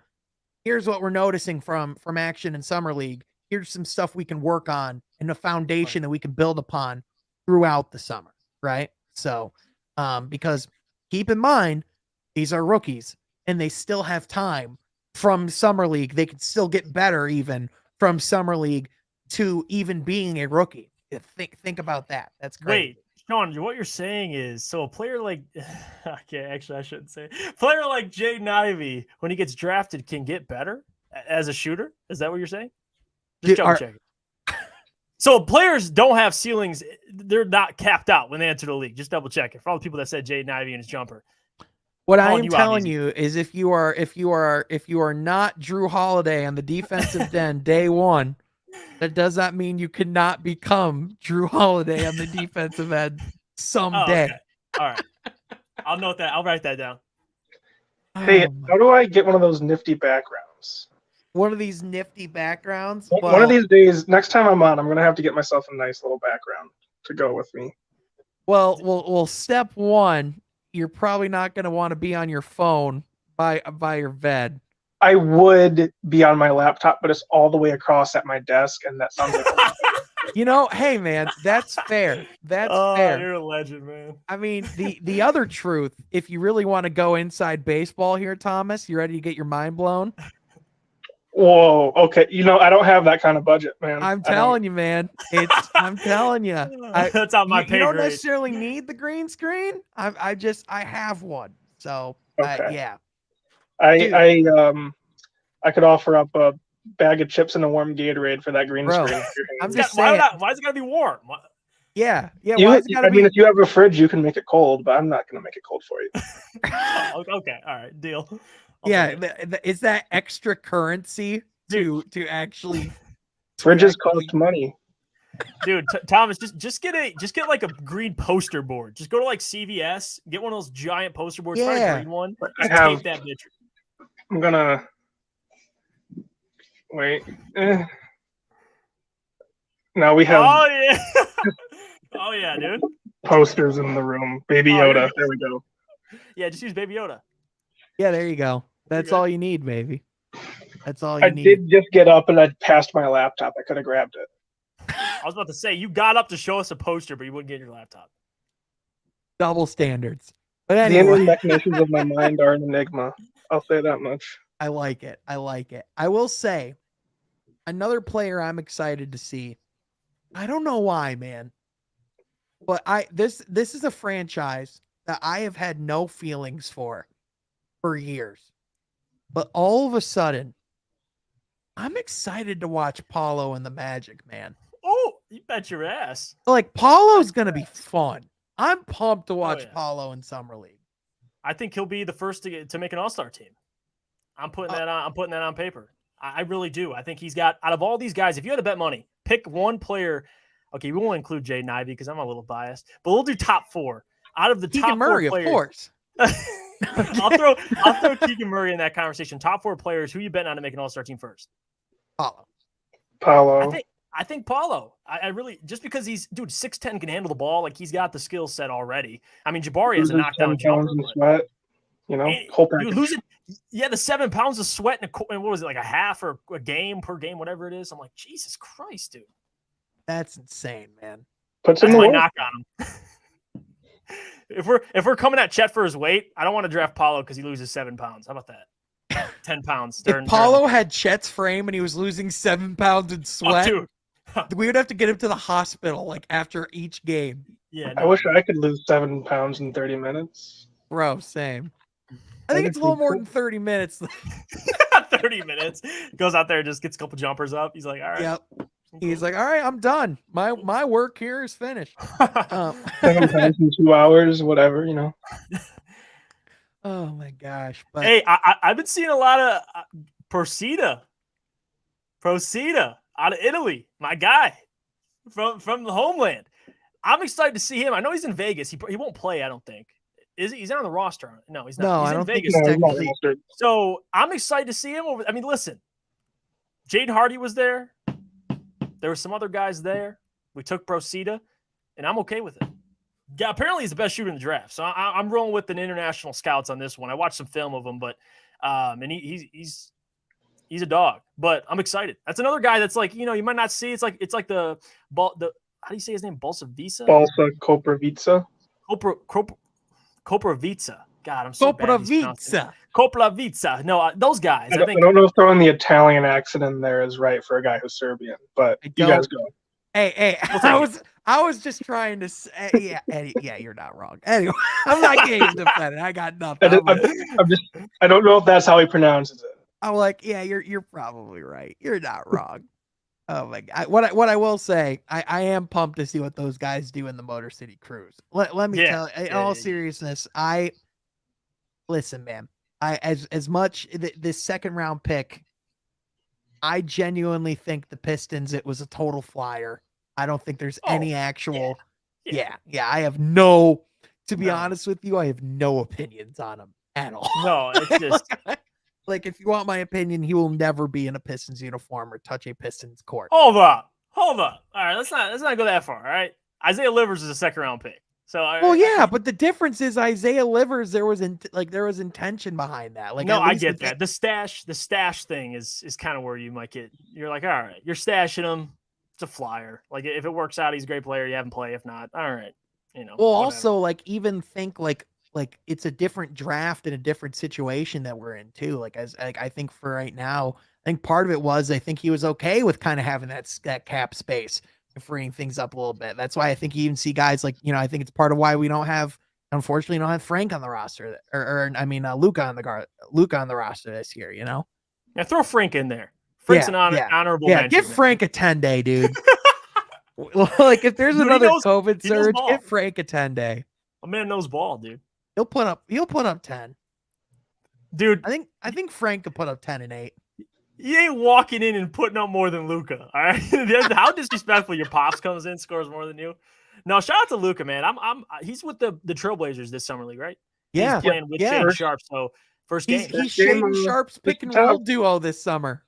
here's what we're noticing from action in summer league. Here's some stuff we can work on and a foundation that we can build upon throughout the summer. Right. So, because keep in mind, these are rookies and they still have time from summer league. They can still get better even from summer league to even being a rookie. Think about that. That's great. Wait, Sean, what you're saying is, so a player like, okay, actually I shouldn't say, player like Jaden Ivey, when he gets drafted, can get better as a shooter? Is that what you're saying? Just double check it. So players don't have ceilings. They're not capped out when they enter the league. Just double check it. For all the people that said Jaden Ivey and his jumper. What I am telling you is if you are not Drew Holiday on the defensive end day one, that does not mean you cannot become Drew Holiday on the defensive end someday. Okay. All right. I'll note that. I'll write that down. Hey, how do I get one of those nifty backgrounds? one of these nifty backgrounds. One of these days, next time I'm on, I'm gonna have to get myself a nice little background to go with me. Well, step one, you're probably not going to want to be on your phone by your bed. I would be on my laptop, but it's all the way across at my desk, and that sounds like Hey man, that's fair. That's fair. You're a legend, man. I mean, the other truth, if you really want to go inside baseball here, Thomas, you ready to get your mind blown? Whoa, okay. I don't have that kind of budget, man. I'm telling you, man. I'm telling you. That's on my pay You don't grade. necessarily need the green screen. I have one. So okay. yeah. I could offer up a bag of chips and a warm Gatorade for that green screen. I'm just saying. Why is it gotta be warm? Yeah. Why is it gotta be? If you have a fridge, you can make it cold, but I'm not gonna make it cold for you. Okay, all right, deal. Is that extra currency to actually? Fridges cost money. Dude, Thomas, just get like a green poster board. Just go to like CVS, get one of those giant poster boards. Find a green one. Just tape that bitch. I'm gonna wait. Now we have. Oh yeah. Oh yeah, dude. Posters in the room. Baby Yoda. There we go. Yeah, just use Baby Yoda. Yeah, there you go. That's all you need, baby. That's all you need. I did just get up and I passed my laptop. I could have grabbed it. I was about to say, you got up to show us a poster, but you wouldn't get your laptop. Double standards. But anyway. The inner mechanisms of my mind are an enigma. I'll say that much. I like it. I will say, another player I'm excited to see. I don't know why, man. But this is a franchise that I have had no feelings for years. But all of a sudden, I'm excited to watch Paulo and the Magic, man. Oh, you bet your ass. Like, Paulo's going to be fun. I'm pumped to watch Paulo in Summer League. I think he'll be the first to make an All-Star team. I'm putting that on paper. I really do. I think he's got, out of all these guys, if you had to bet money, pick one player. Okay, we won't include Jaden Ivey because I'm a little biased, but we'll do top four. Out of the top Murray, four players, of course. I'll throw Keegan Murray in that conversation. Top four players, who you betting on to make an All-Star team first? Paulo. I think Paulo. I really, just because he's 6'10", can handle the ball, like he's got the skill set already. I mean, Jabari has a knockdown jumper. Sweat, whole losing, the 7 pounds of sweat and what was it, like a half or a game per game, whatever it is. I'm like, Jesus Christ, dude. That's insane, man. That's my knock on him. If we're coming at Chet for his weight, I don't want to draft Paulo because he loses 7 pounds. How about that? 10 pounds. If Paulo had Chet's frame and he was losing 7 pounds in sweat, we would have to get him to the hospital like after each game. Yeah, I wish I could lose 7 pounds in 30 minutes. Bro, same. I think it's a little more than 30 minutes. 30 minutes. Goes out there, just gets a couple jumpers up. He's like, all right. Yep. He's like, all right, I'm done. My work here is finished. 7 pounds in 2 hours, whatever, Oh my gosh! But hey, I've been seeing a lot of Procida out of Italy, my guy from the homeland. I'm excited to see him. I know he's in Vegas. He won't play, I don't think. Is he? He's not on the roster. No, he's not. No, he's I don't Vegas. think he's technically. So I'm excited to see him over. I mean, listen, Jaden Hardy was there. There were some other guys there. We took Procida, and I'm okay with it. Yeah, apparently he's the best shooter in the draft. So I'm rolling with an international scouts on this one. I watched some film of him, but and he's a dog. But I'm excited. That's another guy that's like, you might not see. It's like the how do you say his name? Balsa Koprivica. Koprivica. God, I'm so Koprivica. Koprivica. No, those guys. I don't know if throwing the Italian accent in there is right for a guy who's Serbian, but you guys go. Hey, I was just trying to say, yeah, you're not wrong. Anyway, I'm not getting defended. I got nothing. I don't know if that's how he pronounces it. I'm like, yeah, you're probably right. You're not wrong. Oh my God. What I will say, I am pumped to see what those guys do in the Motor City Cruise. Let me tell you, in all seriousness, listen, man, as much this second round pick, I genuinely think the Pistons, it was a total flyer. I don't think there's any actual. Yeah. I have to be honest with you, I have no opinions on them at all. No, it's just Like, if you want my opinion, he will never be in a Pistons uniform or touch a Pistons court. Hold up. All right, let's not go that far. All right, Isaiah Livers is a second round pick. So well, yeah, but the difference is Isaiah Livers. There was intention behind that. Like, no, at I least get that. The stash thing is kind of where you might get. You're like, all right, you're stashing him. It's a flyer. Like, if it works out, he's a great player. You have him play. If not, all right. Well, whatever. also, like, even think like it's a different draft and a different situation that we're in too. Like, I think for right now, I think part of it was I think he was okay with kind of having that cap space and freeing things up a little bit. That's why I think you even see guys like, I think it's part of why we unfortunately don't have Frank on the roster or Luka on the roster this year, Yeah, throw Frank in there. Frank's an honorable mention. Give Frank a 10-day, dude. Like, if there's another COVID surge, get Frank a 10-day. A man knows ball, dude. He'll put up 10. Dude, I think Frank could put up 10 and 8. He ain't walking in and putting up more than Luka. All right. How disrespectful your pops comes in, scores more than you. No, shout out to Luka, man. He's with the Trailblazers this summer league, right? Yeah. He's playing with Shaden Sharp. So first game. He's Shaden Sharp's pick and roll duo this summer.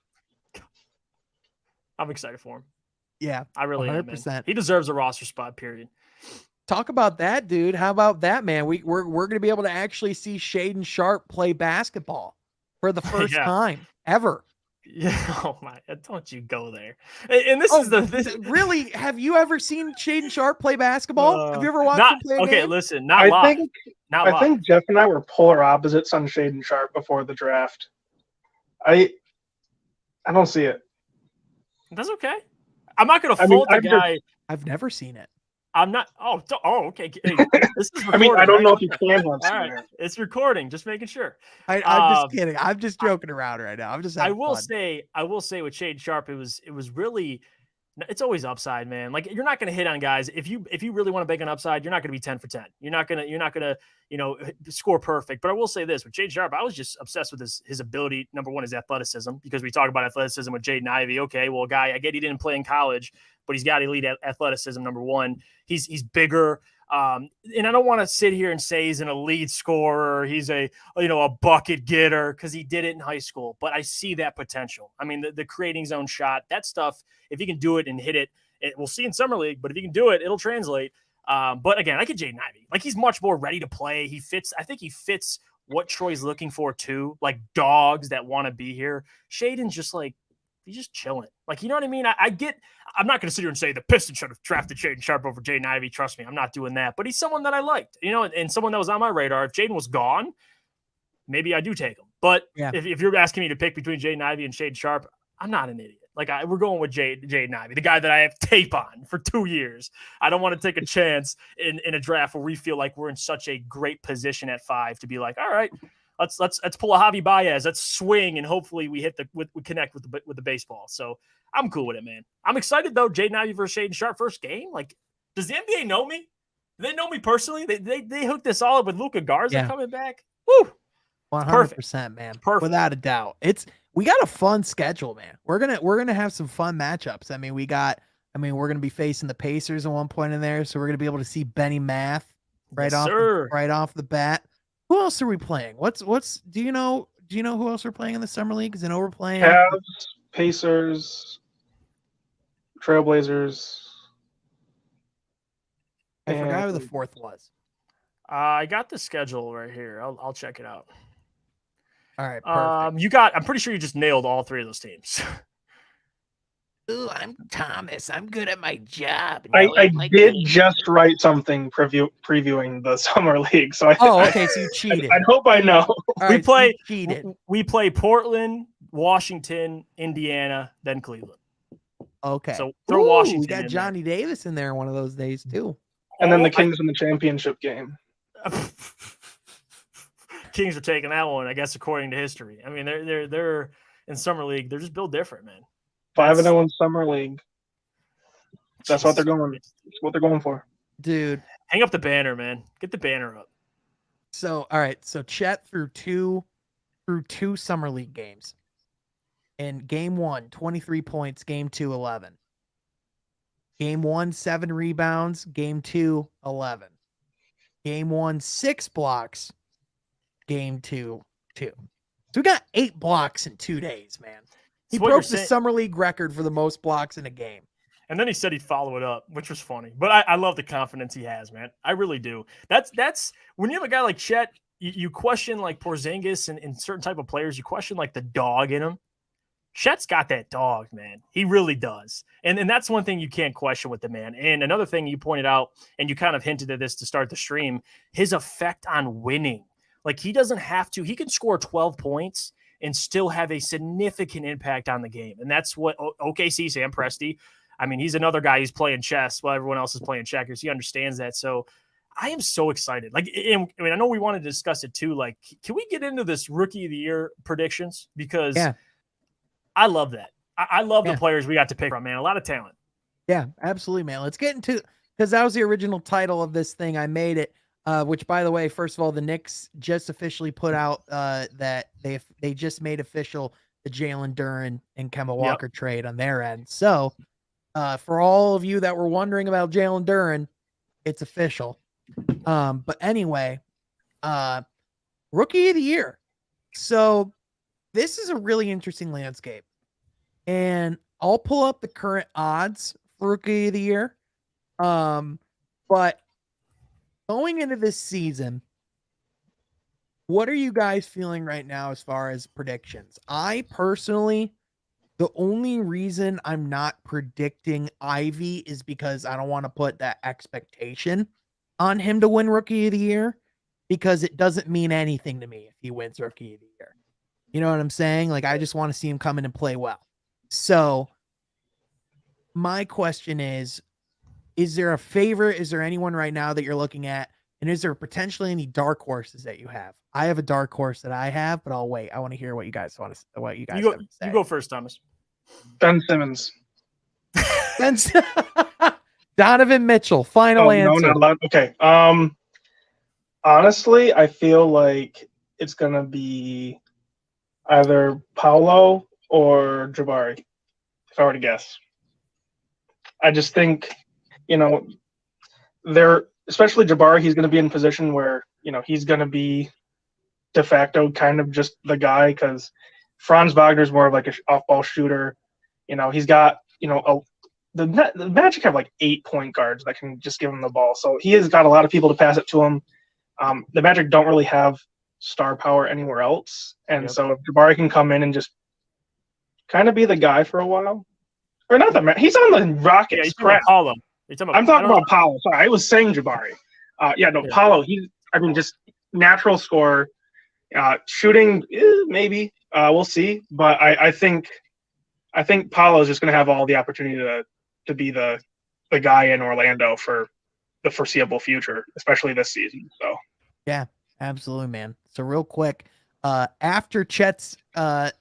I'm excited for him. Yeah. I really 100%. am, man. He deserves a roster spot, period. Talk about that, dude. How about that, man? We're going to be able to actually see Shaden Sharp play basketball for the first time ever. Yeah. Oh my! Don't you go there. And this really. Have you ever seen Shaden Sharp play basketball? Have you ever watched him play? Okay, listen. Not live. I think Jeff and I were polar opposites on Shaden Sharp before the draft. I don't see it. That's okay. I'm not going to fault the guy. I've never seen it. I'm not. Oh, okay. Hey, this is I don't know if you can once. All right, it's recording. Just making sure. I'm just kidding. I'm just joking around right now. I'm just. I will say with Shaden Sharp, it was really. It's always upside, man. Like, you're not going to hit on guys if you really want to bank on upside. You're not going to be 10 for 10. You're not gonna score perfect. But I will say this with Shaden Sharp, I was just obsessed with his ability. Number one is athleticism, because we talk about athleticism with Jaden Ivey. Okay, well, guy, I get he didn't play in college, but he's got elite athleticism. Number one, he's bigger. And I don't want to sit here and say he's an elite scorer. He's a bucket getter, because he did it in high school. But I see that potential. I mean, the creating zone shot, that stuff, if he can do it and hit it, we'll see in summer league. But if he can do it, it'll translate. But again, I get Jaden Ivey. Like, he's much more ready to play. I think he fits what Troy's looking for too. Like, dogs that want to be here. Shaden's just like, he's just chilling. Like, you know what I mean? I'm not going to sit here and say the Pistons should have drafted Shaden Sharp over Jaden Ivey. Trust me, I'm not doing that. But he's someone that I liked, and someone that was on my radar. If Jaden was gone, maybe I do take him. But if you're asking me to pick between Jaden Ivey and Shaden Sharp, I'm not an idiot. Like, we're going with Jaden Ivey, the guy that I have tape on for 2 years. I don't want to take a chance in a draft where we feel like we're in such a great position at 5 to be like, all right, let's pull a Javi Baez. Let's swing, and hopefully we we connect with the baseball. So I'm cool with it, man. I'm excited though. Jaden Ivey versus Shaden Sharp first game. Like, does the NBA know me? Do they know me personally? They hooked this all up with Luka Garza coming back. Woo! 100%, man. Perfect. Without a doubt. We got a fun schedule, man. We're gonna have some fun matchups. I mean, we're gonna be facing the Pacers at one point in there, so we're gonna be able to see Benny Math right off the bat. Who else are we playing? Do you know who else we're playing in the summer league? Because I know we're playing Cavs, Pacers, Trailblazers. I forgot who the fourth was. I got the schedule right here. I'll check it out. All right, perfect. I'm pretty sure you just nailed all 3 of those teams. Ooh, I'm Thomas. I'm good at my job. I did just write something previewing the summer league, so okay, so you cheated. I hope I know. We play Portland, Washington, Indiana, then Cleveland. Okay. So throw Washington. We got Johnny Davis in there one of those days too. And then the Kings in the championship game. Kings are taking that one, I guess, according to history. I mean, they're in summer league. They're just built different, man. 5-0 summer league. That's what they're going. That's what they're going for, dude. Hang up the banner, man. Get the banner up. So, all right. So Chet through two summer league games. In game 1, 23 points. Game 2, 11. Game 1, 7 rebounds. Game 2, 11. Game 1, 6 blocks. Game 2, 2. So we got 8 blocks in 2 days, man. He So broke the summer league record for the most blocks in a game. And then he said he'd follow it up, which was funny. But I love the confidence he has, man. I really do. That's when you have a guy like Chet, you question like Porzingis and certain type of players, you question like the dog in him. Chet's got that dog, man. He really does. And that's one thing you can't question with the man. And another thing you pointed out, and you kind of hinted at this to start the stream, his effect on winning. Like he doesn't have to, he can score 12 points and still have a significant impact on the game. And that's what OKC, Sam Presti, I mean, he's another guy who's playing chess while everyone else is playing checkers. He understands that. So I am so excited. Like, I mean, I know we wanted to discuss it too. Like, can we get into this rookie of the year predictions? Because I love that. I love the players we got to pick from, man. A lot of talent. Yeah, absolutely, man. Let's get into, because that was the original title of this thing. I made it, which, by the way, first of all, the Knicks just officially put out that they just made official the Jaylen, Duran, and Kemba Walker trade on their end. So for all of you that were wondering about Jaylen Duran, it's official. But anyway, rookie of the year. So this is a really interesting landscape. And I'll pull up the current odds for rookie of the year. But going into this season, what are you guys feeling right now as far as predictions? I personally, the only reason I'm not predicting Ivy is because I don't want to put that expectation on him to win rookie of the year, because it doesn't mean anything to me if he wins rookie of the year. You know what I'm saying? Like, I just want to see him come in and play well. So my question is there a favorite? Is there anyone right now that you're looking at? And is there potentially any dark horses that you have? I have a dark horse that I have, but I'll wait. I want to hear what you guys have to say. You go first, Thomas. Ben Simmons. Donovan Mitchell. Final answer. No, not allowed. Okay. Honestly, I feel like it's gonna be either Paolo or Jabari, if I were to guess. I just think, especially Jabari, he's going to be in a position where, he's going to be de facto kind of just the guy, because Franz Wagner's more of like an off-ball shooter. He's got, the Magic have like 8 point guards that can just give him the ball. So he has got a lot of people to pass it to him. The Magic don't really have star power anywhere else. And so if Jabari can come in and just kind of be the guy for a while, or not he's on the Rockets. Yeah, he's talking about Paulo. I'm talking about Paulo. Sorry, I was saying Jabari. Paulo, just natural scorer. Shooting, maybe. We'll see. But I think Paulo is just going to have all the opportunity to be the guy in Orlando for the foreseeable future, especially this season. So yeah, absolutely, man. So real quick, after Chet's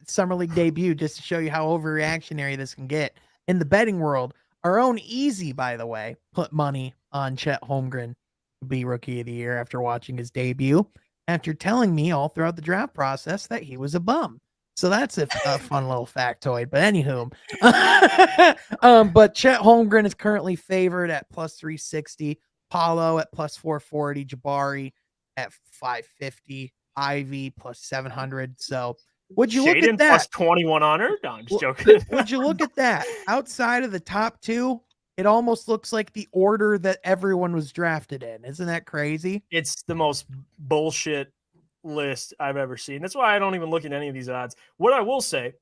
summer league debut, just to show you how overreactionary this can get in the betting world, our own Easy, by the way, put money on Chet Holmgren to be rookie of the year after watching his debut, after telling me all throughout the draft process that he was a bum. So that's a fun little factoid. But anywho, but Chet Holmgren is currently favored at plus 360, Paulo at plus 440, Jabari at 550, Ivy plus 700. So would you look at that? Plus 2100? No, I'm just joking. Would you look at that? Outside of the top two, it almost looks like the order that everyone was drafted in. Isn't that crazy? It's the most bullshit list I've ever seen. That's why I don't even look at any of these odds. What I will say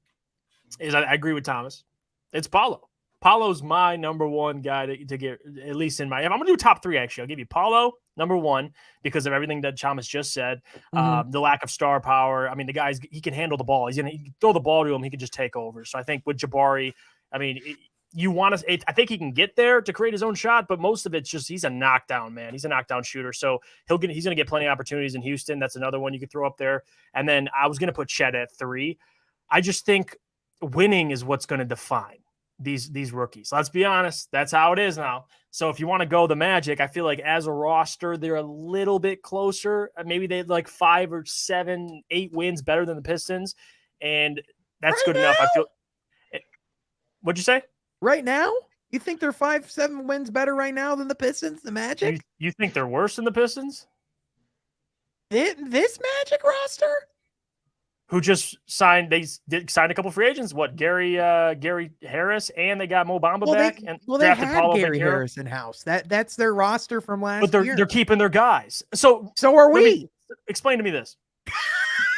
is I agree with Thomas. It's Paulo. Paulo's my number one guy to get, at least in my, if I'm going to do top three, actually, I'll give you Paulo, number one, because of everything that Thomas just said, the lack of star power. I mean, the guy's, he can handle the ball. He can throw the ball to him. He can just take over. So I think with Jabari, I mean, I think he can get there to create his own shot, but most of it's just, he's a knockdown, man. He's a knockdown shooter. So he's going to get plenty of opportunities in Houston. That's another one you could throw up there. And then I was going to put Chet at 3. I just think winning is what's going to define these rookies. Let's be honest. That's how it is now. So if you want to go the Magic, I feel like as a roster, they're a little bit closer. Maybe they had like 5 or 7, 8 wins better than the Pistons. And that's right good now? enough. I feel. What'd you say? Right now? You think they're 5-7 wins better right now than the Pistons, the Magic? You think they're worse than the Pistons? This Magic roster? who just signed. They did sign a couple free agents. What Gary Harris, and they got Mo Bamba back. They had Gary Harris in house. That's their roster from last year. But they're keeping their guys. So are we. Explain to me this.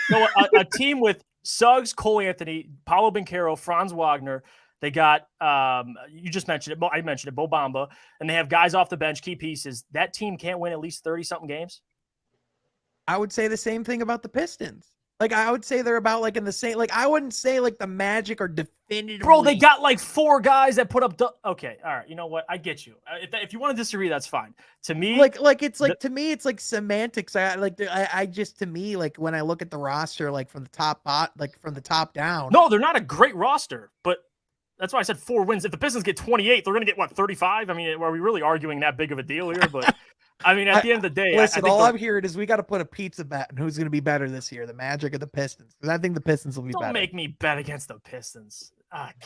So a team with Suggs, Cole Anthony, Paolo Banchero, Franz Wagner. They got you just mentioned it. I mentioned it, Mo Bamba, and they have guys off the bench, key pieces. That team can't win at least 30-something games. I would say the same thing about the Pistons. Like, I would say they're about like in the same, like, I wouldn't say like the Magic are definitively. Bro, they got like 4 guys that put up. Okay. All right. You know what? I get you. If you want to disagree, that's fine. To me, to me, it's like semantics. I just, to me, like when I look at the roster, like from the top down. No, they're not a great roster, but that's why I said 4 wins. If the Pistons get 28, they're going to get what, 35? I mean, are we really arguing that big of a deal here? But I mean, at the end of the day, listen, all I'm hearing is we got to put a pizza bet on who's going to be better this year, the Magic or the Pistons. Because I think the Pistons will be better. Don't make me bet against the Pistons.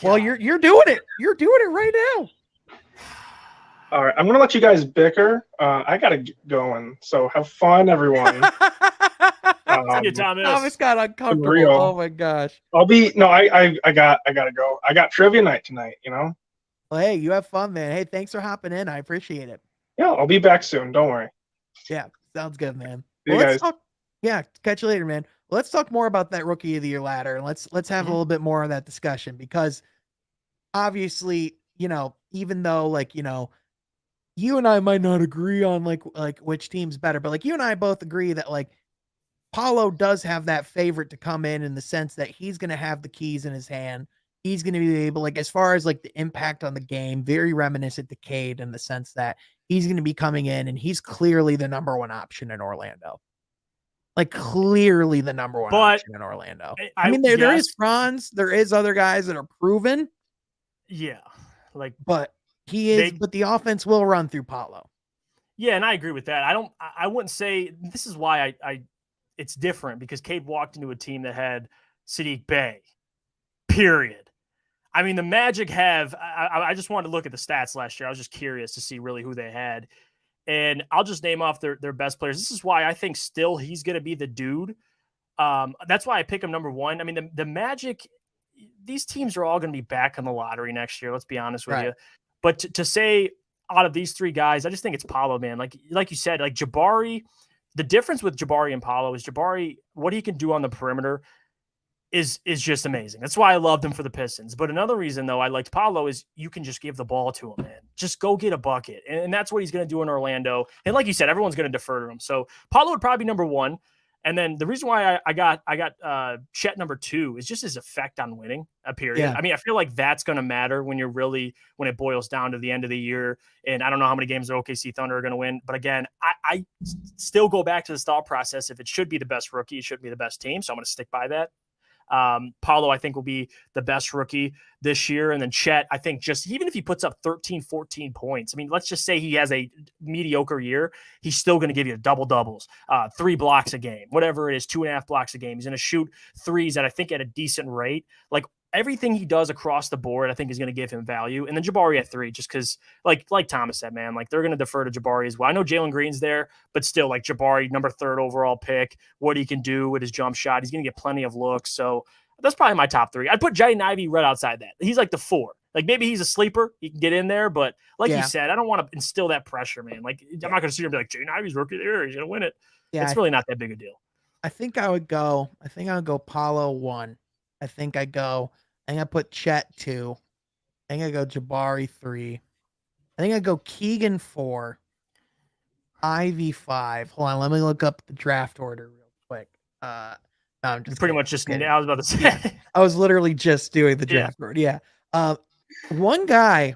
Well, you're doing it. You're doing it right now. All right, I'm going to let you guys bicker. I got to get going. So have fun, everyone. Thomas got uncomfortable. Real. Oh my gosh. I gotta go. I got trivia night tonight, you know. Well, hey, you have fun, man. Hey, thanks for hopping in. I appreciate it. Yeah, I'll be back soon. Don't worry. Yeah, sounds good, man. See you guys. Catch you later, man. Well, let's talk more about that Rookie of the Year ladder, and let's have a little bit more of that discussion, because obviously, you know, even though, like, you know, you and I might not agree on like which team's better, but like you and I both agree that like Paolo does have that favorite to come in the sense that he's going to have the keys in his hand. He's going to be able, like, as far as like the impact on the game, very reminiscent to Cade in the sense that he's going to be coming in and he's clearly the number 1 option in Orlando. Like, clearly the number 1 option in Orlando. I mean, there is Franz, there is other guys that are proven. Yeah. Like, but but the offense will run through Paolo. Yeah. And I agree with that. I wouldn't say this is why it's different, because Cade walked into a team that had Sadiq Bey, period. I mean, the Magic have, I just wanted to look at the stats last year. I was just curious to see really who they had. And I'll just name off their best players. This is why I think still he's going to be the dude. That's why I pick him number 1. I mean, the Magic, these teams are all going to be back in the lottery next year. Let's be honest with you. But to say out of these 3 guys, I just think it's Paolo, man. Like you said, like Jabari, the difference with Jabari and Paolo is Jabari, what he can do on the perimeter is just amazing. That's why I loved him for the Pistons. But another reason, though, I liked Paolo is you can just give the ball to him, man. Just go get a bucket. And that's what he's going to do in Orlando. And like you said, everyone's going to defer to him. So Paolo would probably be number 1. And then the reason why I got Chet number 2 is just his effect on winning a period. Yeah. I mean, I feel like that's going to matter when it boils down to the end of the year. And I don't know how many games the OKC Thunder are going to win. But again, I still go back to this thought process. If it should be the best rookie, it should be the best team. So I'm going to stick by that. Paolo, I think, will be the best rookie this year. And then Chet, I think, just even if he puts up 13, 14 points, I mean, let's just say he has a mediocre year, he's still going to give you doubles, 3 blocks a game, whatever it is, 2.5 blocks a game. He's going to shoot threes at, I think, at a decent rate. Like, everything he does across the board, I think, is going to give him value. And then Jabari at 3, just because, like Thomas said, man, like, they're going to defer to Jabari as well. I know Jalen Green's there, but still, like, Jabari, number 3rd overall pick, what he can do with his jump shot. He's going to get plenty of looks. So that's probably my top 3. I'd put Jaden Ivey right outside that. He's like the 4. Like, maybe he's a sleeper. He can get in there, but like you said, I don't want to instill that pressure, man. Like, I'm not going to sit here and be like, Jaden Ivey's rookie of the year. He's going to win it. Yeah, it's really not that big a deal. I think I would go Paolo 1. I think I put Chet 2. I think I go Jabari 3. I think I go Keegan 4. Ivy 5. Hold on, let me look up the draft order real quick. No, I'm just pretty much just kidding. I was about to say. Yeah, I was literally just doing the draft order. Yeah. One guy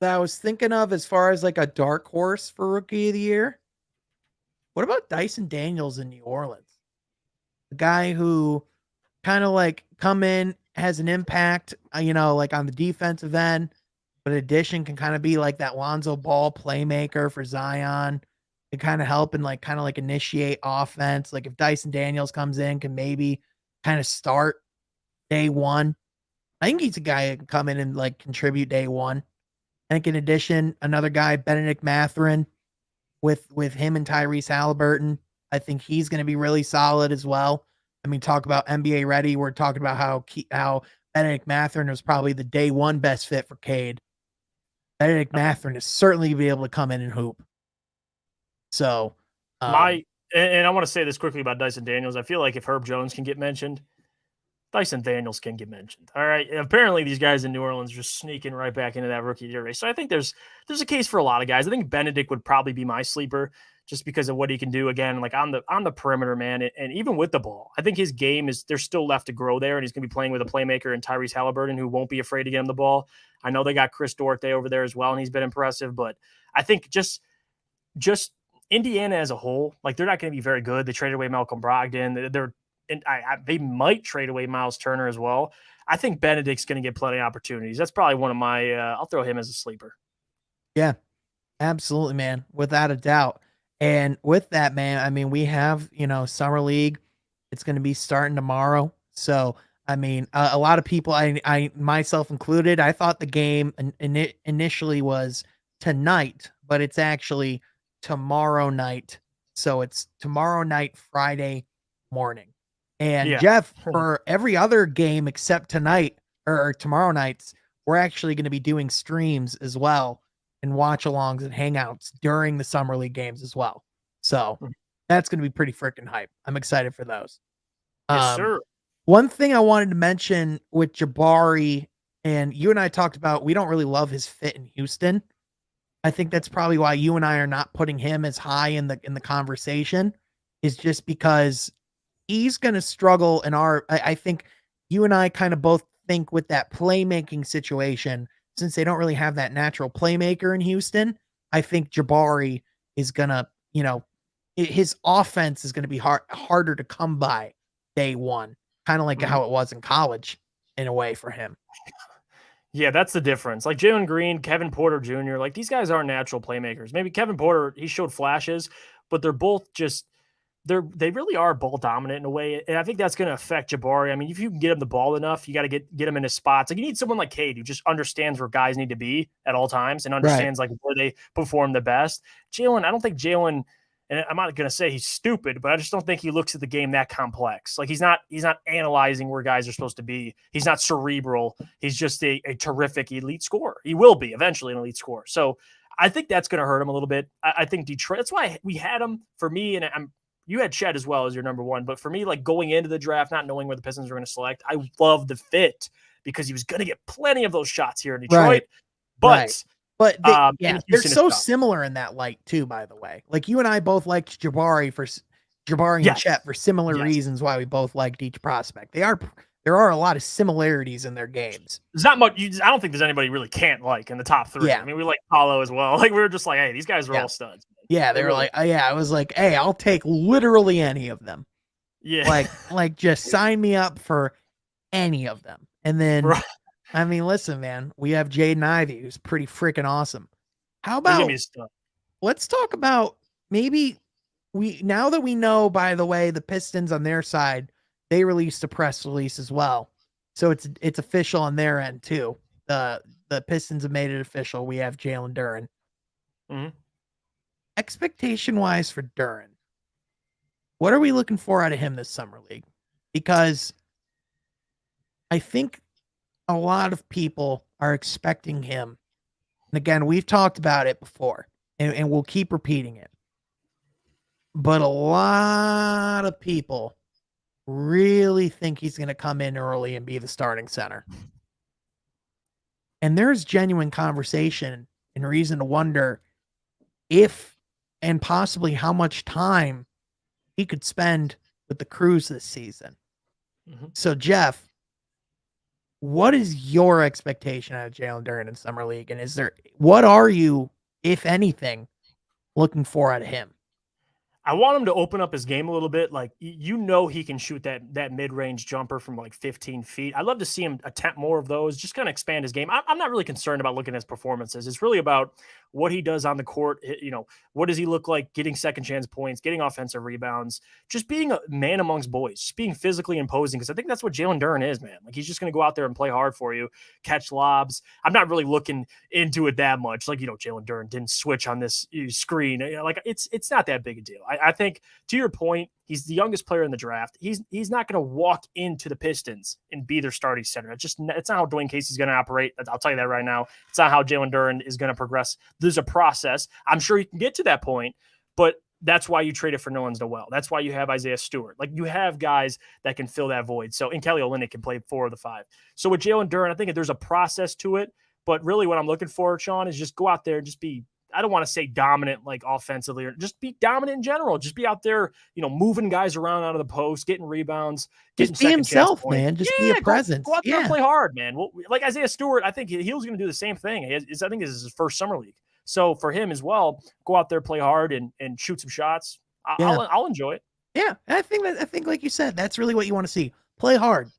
that I was thinking of as far as like a dark horse for Rookie of the Year. What about Dyson Daniels in New Orleans? The guy who kind of like come in, has an impact, like on the defensive end, but in addition can kind of be like that Lonzo Ball playmaker for Zion. It kind of help and kind of initiate offense. Like if Dyson Daniels comes in, can maybe kind of start day 1. I think he's a guy that can come in and contribute day 1. I think in addition, another guy, Benedict Mathurin, with him and Tyrese Halliburton, I think he's going to be really solid as well. I mean, talk about NBA ready. We're talking about how Benedict Mathurin was probably the day one best fit for Cade. Benedict Mathurin is certainly be able to come in and hoop. So, and I want to say this quickly about Dyson Daniels. I feel like if Herb Jones can get mentioned, Dyson Daniels can get mentioned. All right. And apparently, these guys in New Orleans are just sneaking right back into that rookie year race. So I think there's a case for a lot of guys. I think Benedict would probably be my sleeper just because of what he can do again, like on the perimeter, man, and even with the ball. I think his game there's still left to grow there, and he's going to be playing with a playmaker in Tyrese Halliburton who won't be afraid to get him the ball. I know they got Chris Duarte over there as well, and he's been impressive, but I think just Indiana as a whole, like they're not going to be very good. They traded away Malcolm Brogdon. They might trade away Miles Turner as well. I think Benedict's going to get plenty of opportunities. That's probably one of my. I'll throw him as a sleeper. Yeah, absolutely, man, without a doubt. And with that, man, I mean, we have Summer League. It's going to be starting tomorrow. So I mean, a lot of people, I myself included, I thought the game initially was tonight, but it's actually tomorrow night. So it's tomorrow night, Friday morning. And Jeff, for every other game except tonight or tomorrow nights, we're actually going to be doing streams as well and watch-alongs and hangouts during the Summer League games as well. So that's going to be pretty freaking hype. I'm excited for those. Yes, sir. One thing I wanted to mention with Jabari, and you and I talked about, we don't really love his fit in Houston. I think that's probably why you and I are not putting him as high in the conversation, is just because he's going to struggle in I think you and I kind of both think with that playmaking situation, since they don't really have that natural playmaker in Houston, I think Jabari is going to, his offense is going to be harder to come by day one, kind of like how it was in college in a way for him. Yeah, that's the difference. Like Jalen Green, Kevin Porter Jr., like these guys aren't natural playmakers. Maybe Kevin Porter, he showed flashes, but they're both just they really are ball dominant in a way, and I think that's going to affect Jabari. I mean, if you can get him the ball enough, you got to get him in his spots. Like you need someone like Cade who just understands where guys need to be at all times and understands like where they perform the best. Jalen, I don't think Jalen, and I'm not going to say he's stupid, but I just don't think he looks at the game that complex. Like he's not analyzing where guys are supposed to be. He's not cerebral. He's just a terrific elite scorer. He will be eventually an elite scorer. So I think that's going to hurt him a little bit. I think Detroit. That's why we had him for me, and you had Chet as well as your number one. But for me, like going into the draft, not knowing where the Pistons were going to select, I love the fit because he was going to get plenty of those shots here in Detroit. But they're so similar in that light too, by the way. Like you and I both liked Jabari and Chet for similar reasons why we both liked each prospect. There are a lot of similarities in their games. There's not much. I don't think there's anybody really can't like in the top three. Yeah. I mean, we like Paulo as well. Like we were just like, hey, these guys are all studs. Yeah, they were like, I was like, hey, I'll take literally any of them. Yeah. Like just sign me up for any of them. And then, I mean, listen, man, we have Jaden Ivey, who's pretty freaking awesome. How about, let's talk about maybe now that we know, by the way, the Pistons on their side, they released a press release as well. So it's official on their end too. The Pistons have made it official. We have Jalen Duran. Mm-hmm. Expectation wise for Duran, what are we looking for out of him this summer league? Because I think a lot of people are expecting him. And again, we've talked about it before and we'll keep repeating it. But a lot of people really think he's going to come in early and be the starting center. And there's genuine conversation and reason to wonder if and possibly how much time he could spend with the Crews this season. Mm-hmm. So, Jeff, what is your expectation out of Jalen Duran in Summer League? And what are you, if anything, looking for out of him? I want him to open up his game a little bit. Like, he can shoot that mid-range jumper from like 15 feet. I'd love to see him attempt more of those, just kind of expand his game. I'm not really concerned about looking at his performances. It's really about what he does on the court. What does he look like getting second chance points, getting offensive rebounds, just being a man amongst boys, just being physically imposing. Because I think that's what Jalen Duran is, man. Like, he's just going to go out there and play hard for you, catch lobs. I'm not really looking into it that much. Like, Jalen Duran didn't switch on this screen. Like, it's not that big a deal. I think, to your point, he's the youngest player in the draft. He's not going to walk into the Pistons and be their starting center. It's not how Dwayne Casey's going to operate. I'll tell you that right now. It's not how Jalen Duran is going to progress. There's a process. I'm sure he can get to that point, but that's why you traded for Nerlens Noel. That's why you have Isaiah Stewart. Like, you have guys that can fill that void. So, and Kelly Olynyk can play 4 of the 5. So with Jalen Duran, I think there's a process to it. But really what I'm looking for, Sean, is just go out there and just be, I don't want to say dominant like offensively, or just be dominant in general. Just be out there, moving guys around out of the post, getting rebounds, just be himself, man. Just be a presence. Go out there and play hard, man. Well, like Isaiah Stewart, I think he was going to do the same thing. I think this is his first summer league. So for him as well, go out there, play hard, and shoot some shots. I'll enjoy it. Yeah, I think like you said, that's really what you want to see. Play hard.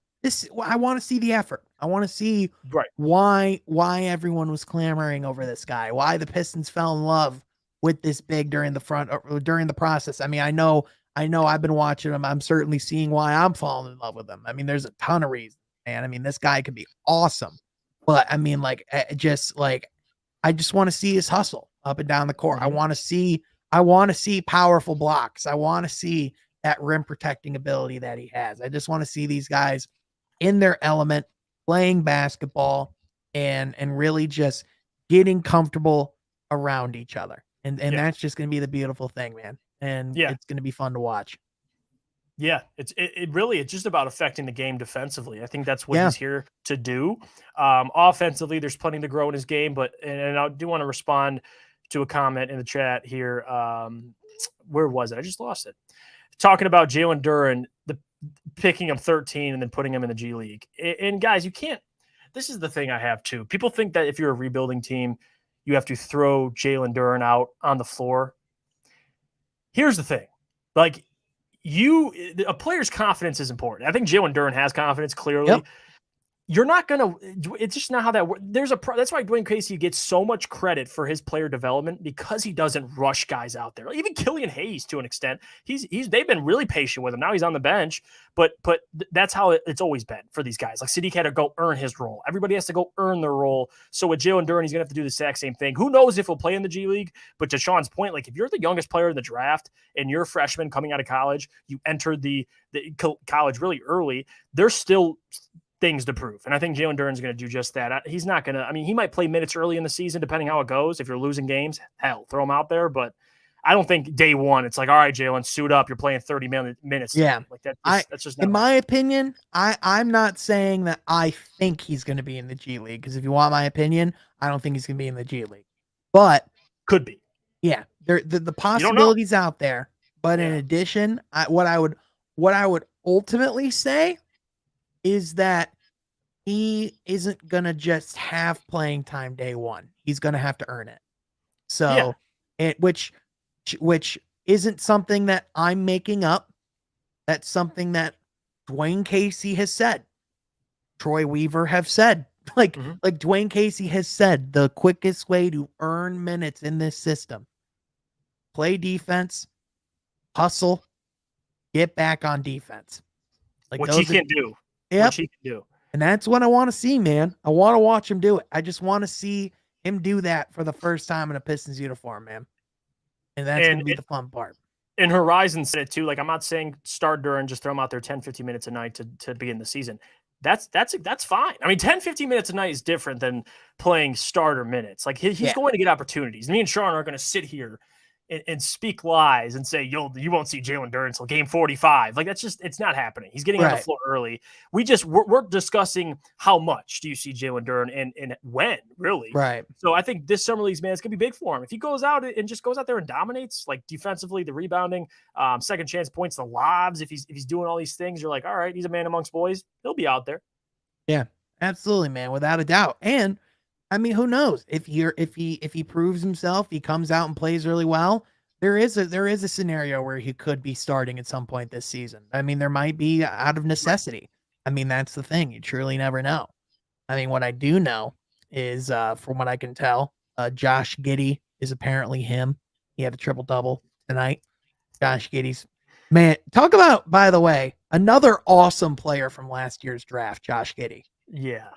I want to see the effort. I want to see why everyone was clamoring over this guy. Why the Pistons fell in love with this big during the process. I mean, I know I've been watching him. I'm certainly seeing why I'm falling in love with him. I mean, there's a ton of reasons, man. I mean, this guy could be awesome. But I mean, I just want to see his hustle up and down the court. I want to see powerful blocks. I want to see that rim protecting ability that he has. I just want to see these guys in their element, playing basketball and really just getting comfortable around each other. And that's just going to be the beautiful thing, man. And it's going to be fun to watch. Yeah, it's just about affecting the game defensively. I think that's what he's here to do. Offensively, there's plenty to grow in his game, and I do want to respond to a comment in the chat here. Where was it? I just lost it. Talking about Jalen Duran, picking him 13 and then putting him in the G League. And guys, you can't. This is the thing I have too. People think that if you're a rebuilding team, you have to throw Jalen Duran out on the floor. Here's the thing. Like, a player's confidence is important. I think Jalen Duran has confidence, clearly. Yep. You're not going to – it's just not how that works. That's why Dwayne Casey gets so much credit for his player development, because he doesn't rush guys out there. Even Killian Hayes, to an extent, they've been really patient with him. Now he's on the bench, but that's how it's always been for these guys. Like, Sadiq had to go earn his role. Everybody has to go earn their role. So with Jalen Duran, he's going to have to do the exact same thing. Who knows if he'll play in the G League? But to Sean's point, like, if you're the youngest player in the draft and you're a freshman coming out of college, you entered the college really early, there's still – things to prove. And I think Jalen Duran's going to do just that. He's not going to, I mean, he might play minutes early in the season, depending how it goes. If you're losing games, hell, throw him out there. But I don't think day one, it's like, all right, Jalen, suit up. You're playing 30 minutes. Yeah. Like that's just not in my opinion, I'm not saying that I think he's going to be in the G League. Because if you want my opinion, I don't think he's going to be in the G League. But could be. Yeah. The possibilities out there. But in addition, what I would ultimately say is that he isn't going to just have playing time day one. He's going to have to earn it. So, which isn't something that I'm making up. That's something that Dwayne Casey has said. Troy Weaver have said. Like Dwayne Casey has said, the quickest way to earn minutes in this system: play defense, hustle, get back on defense. Like, what he can do. Yep. Which he can do. And that's what I want to see, man. I want to watch him do it. I just want to see him do that for the first time in a Pistons uniform, man. And that's going to be the fun part. And Horizon said it too. Like, I'm not saying start Duran, just throw him out there 10, 15 minutes a night to begin the season. That's fine. I mean, 10, 15 minutes a night is different than playing starter minutes. Like, he's going to get opportunities. Me and Sean are going to sit here and speak lies and say, you won't see Jalen Duran until game 45. Like, it's not happening. He's getting on the floor early. We're discussing how much do you see Jalen Duran and when, really. Right. So I think this summer leagues, man, it's going to be big for him. If he goes out and just goes out there and dominates, like, defensively, the rebounding, second chance points, the lobs, if he's doing all these things, you're like, all right, he's a man amongst boys. He'll be out there. Yeah, absolutely, man. Without a doubt. And I mean, who knows if he proves himself, he comes out and plays really well. There is a scenario where he could be starting at some point this season. I mean, there might be out of necessity. I mean, that's the thing. You truly never know. I mean, what I do know is, from what I can tell, Josh Giddey is apparently him. He had a triple-double tonight. Josh Giddey's, man, talk about, by the way, another awesome player from last year's draft, Josh Giddey. Yeah.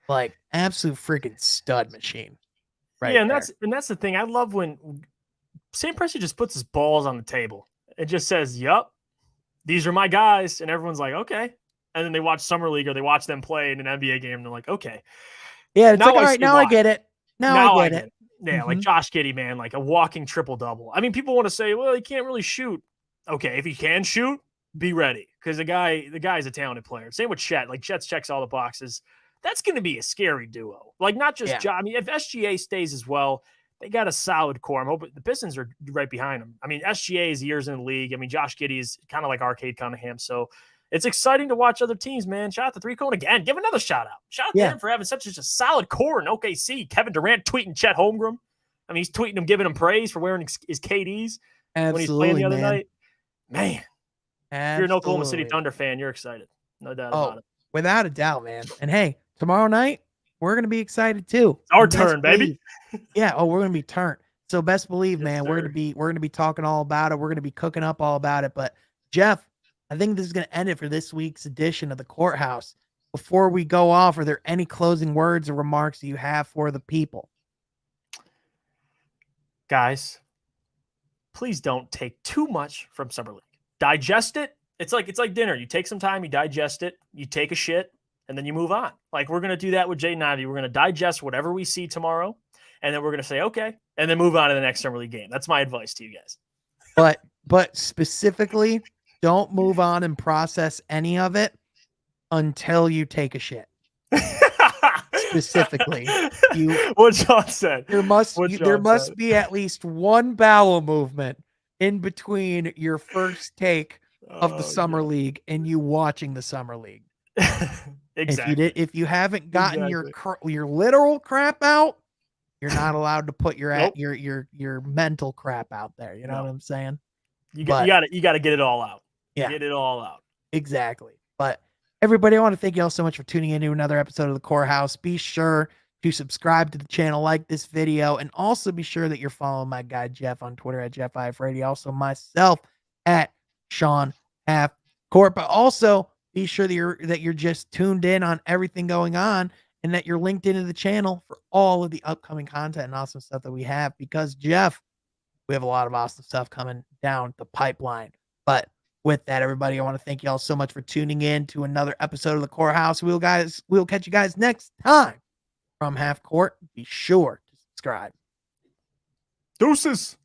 Like, absolute freaking stud machine. Right. Yeah, and that's the thing. I love when Sam Presti just puts his balls on the table. It just says, "Yup, these are my guys," and everyone's like, "Okay." And then they watch Summer League or they watch them play in an NBA game, and they're like, "Okay." Yeah, it's Now like, all I right, see now I why. get it. Now I get it. Yeah, like Josh Giddey, man, like a walking triple-double. I mean, people want to say, well, he can't really shoot. Okay, if he can shoot, be ready. Because the guy's a talented player. Same with Chet. Like, Chet checks all the boxes. That's going to be a scary duo. Like, not just I mean, if SGA stays as well, they got a solid core. I'm hoping the Pistons are right behind them. I mean, SGA is years in the league. I mean, Josh Giddey is kind of like Arcade Cunningham. So it's exciting to watch other teams, man. Shout out to Three Cone again. Give another shout out. Shout out to him for having such a solid core in OKC. Kevin Durant tweeting Chet Holmgren. I mean, he's tweeting him, giving him praise for wearing his KDs when he's playing the other night. Man, if you're an Oklahoma City Thunder fan, you're excited. No doubt about it. Without a doubt, man. And hey, tomorrow night, we're going to be excited too. It's our turn, baby. Yeah. Oh, we're going to be turned. So best believe, man, we're going to be talking all about it. We're going to be cooking up all about it. But Jeff, I think this is going to end it for this week's edition of the Courthouse. Before we go off, are there any closing words or remarks that you have for the people? Guys, please don't take too much from Summer League. Digest it. It's like dinner. You take some time, you digest it, you take a shit, and then you move on. Like, we're going to do that with Jaylen and Ivy. We're going to digest whatever we see tomorrow, and then we're going to say, okay, and then move on to the next Summer League game. That's my advice to you guys. But specifically, don't move on and process any of it until you take a shit. Specifically, what John said. There must be at least one bowel movement in between your first take of the Summer League and you watching the Summer League. Exactly. If you haven't gotten your literal crap out, you're not allowed to put your mental crap out there. You know what I'm saying? You got to get it all out. Yeah. Get it all out. Exactly. But everybody, I want to thank you all so much for tuning into another episode of the Courthouse. Be sure to subscribe to the channel, like this video, and also be sure that you're following my guy Jeff on Twitter at JeffIFRady, also myself at Sean Half Court. But also be sure that you're just tuned in on everything going on and that you're linked into the channel for all of the upcoming content and awesome stuff that we have. Because Jeff, we have a lot of awesome stuff coming down the pipeline. But with that, everybody, I want to thank you all so much for tuning in to another episode of the Courthouse. We'll catch you guys next time from Half Court. Be sure to subscribe. Deuces.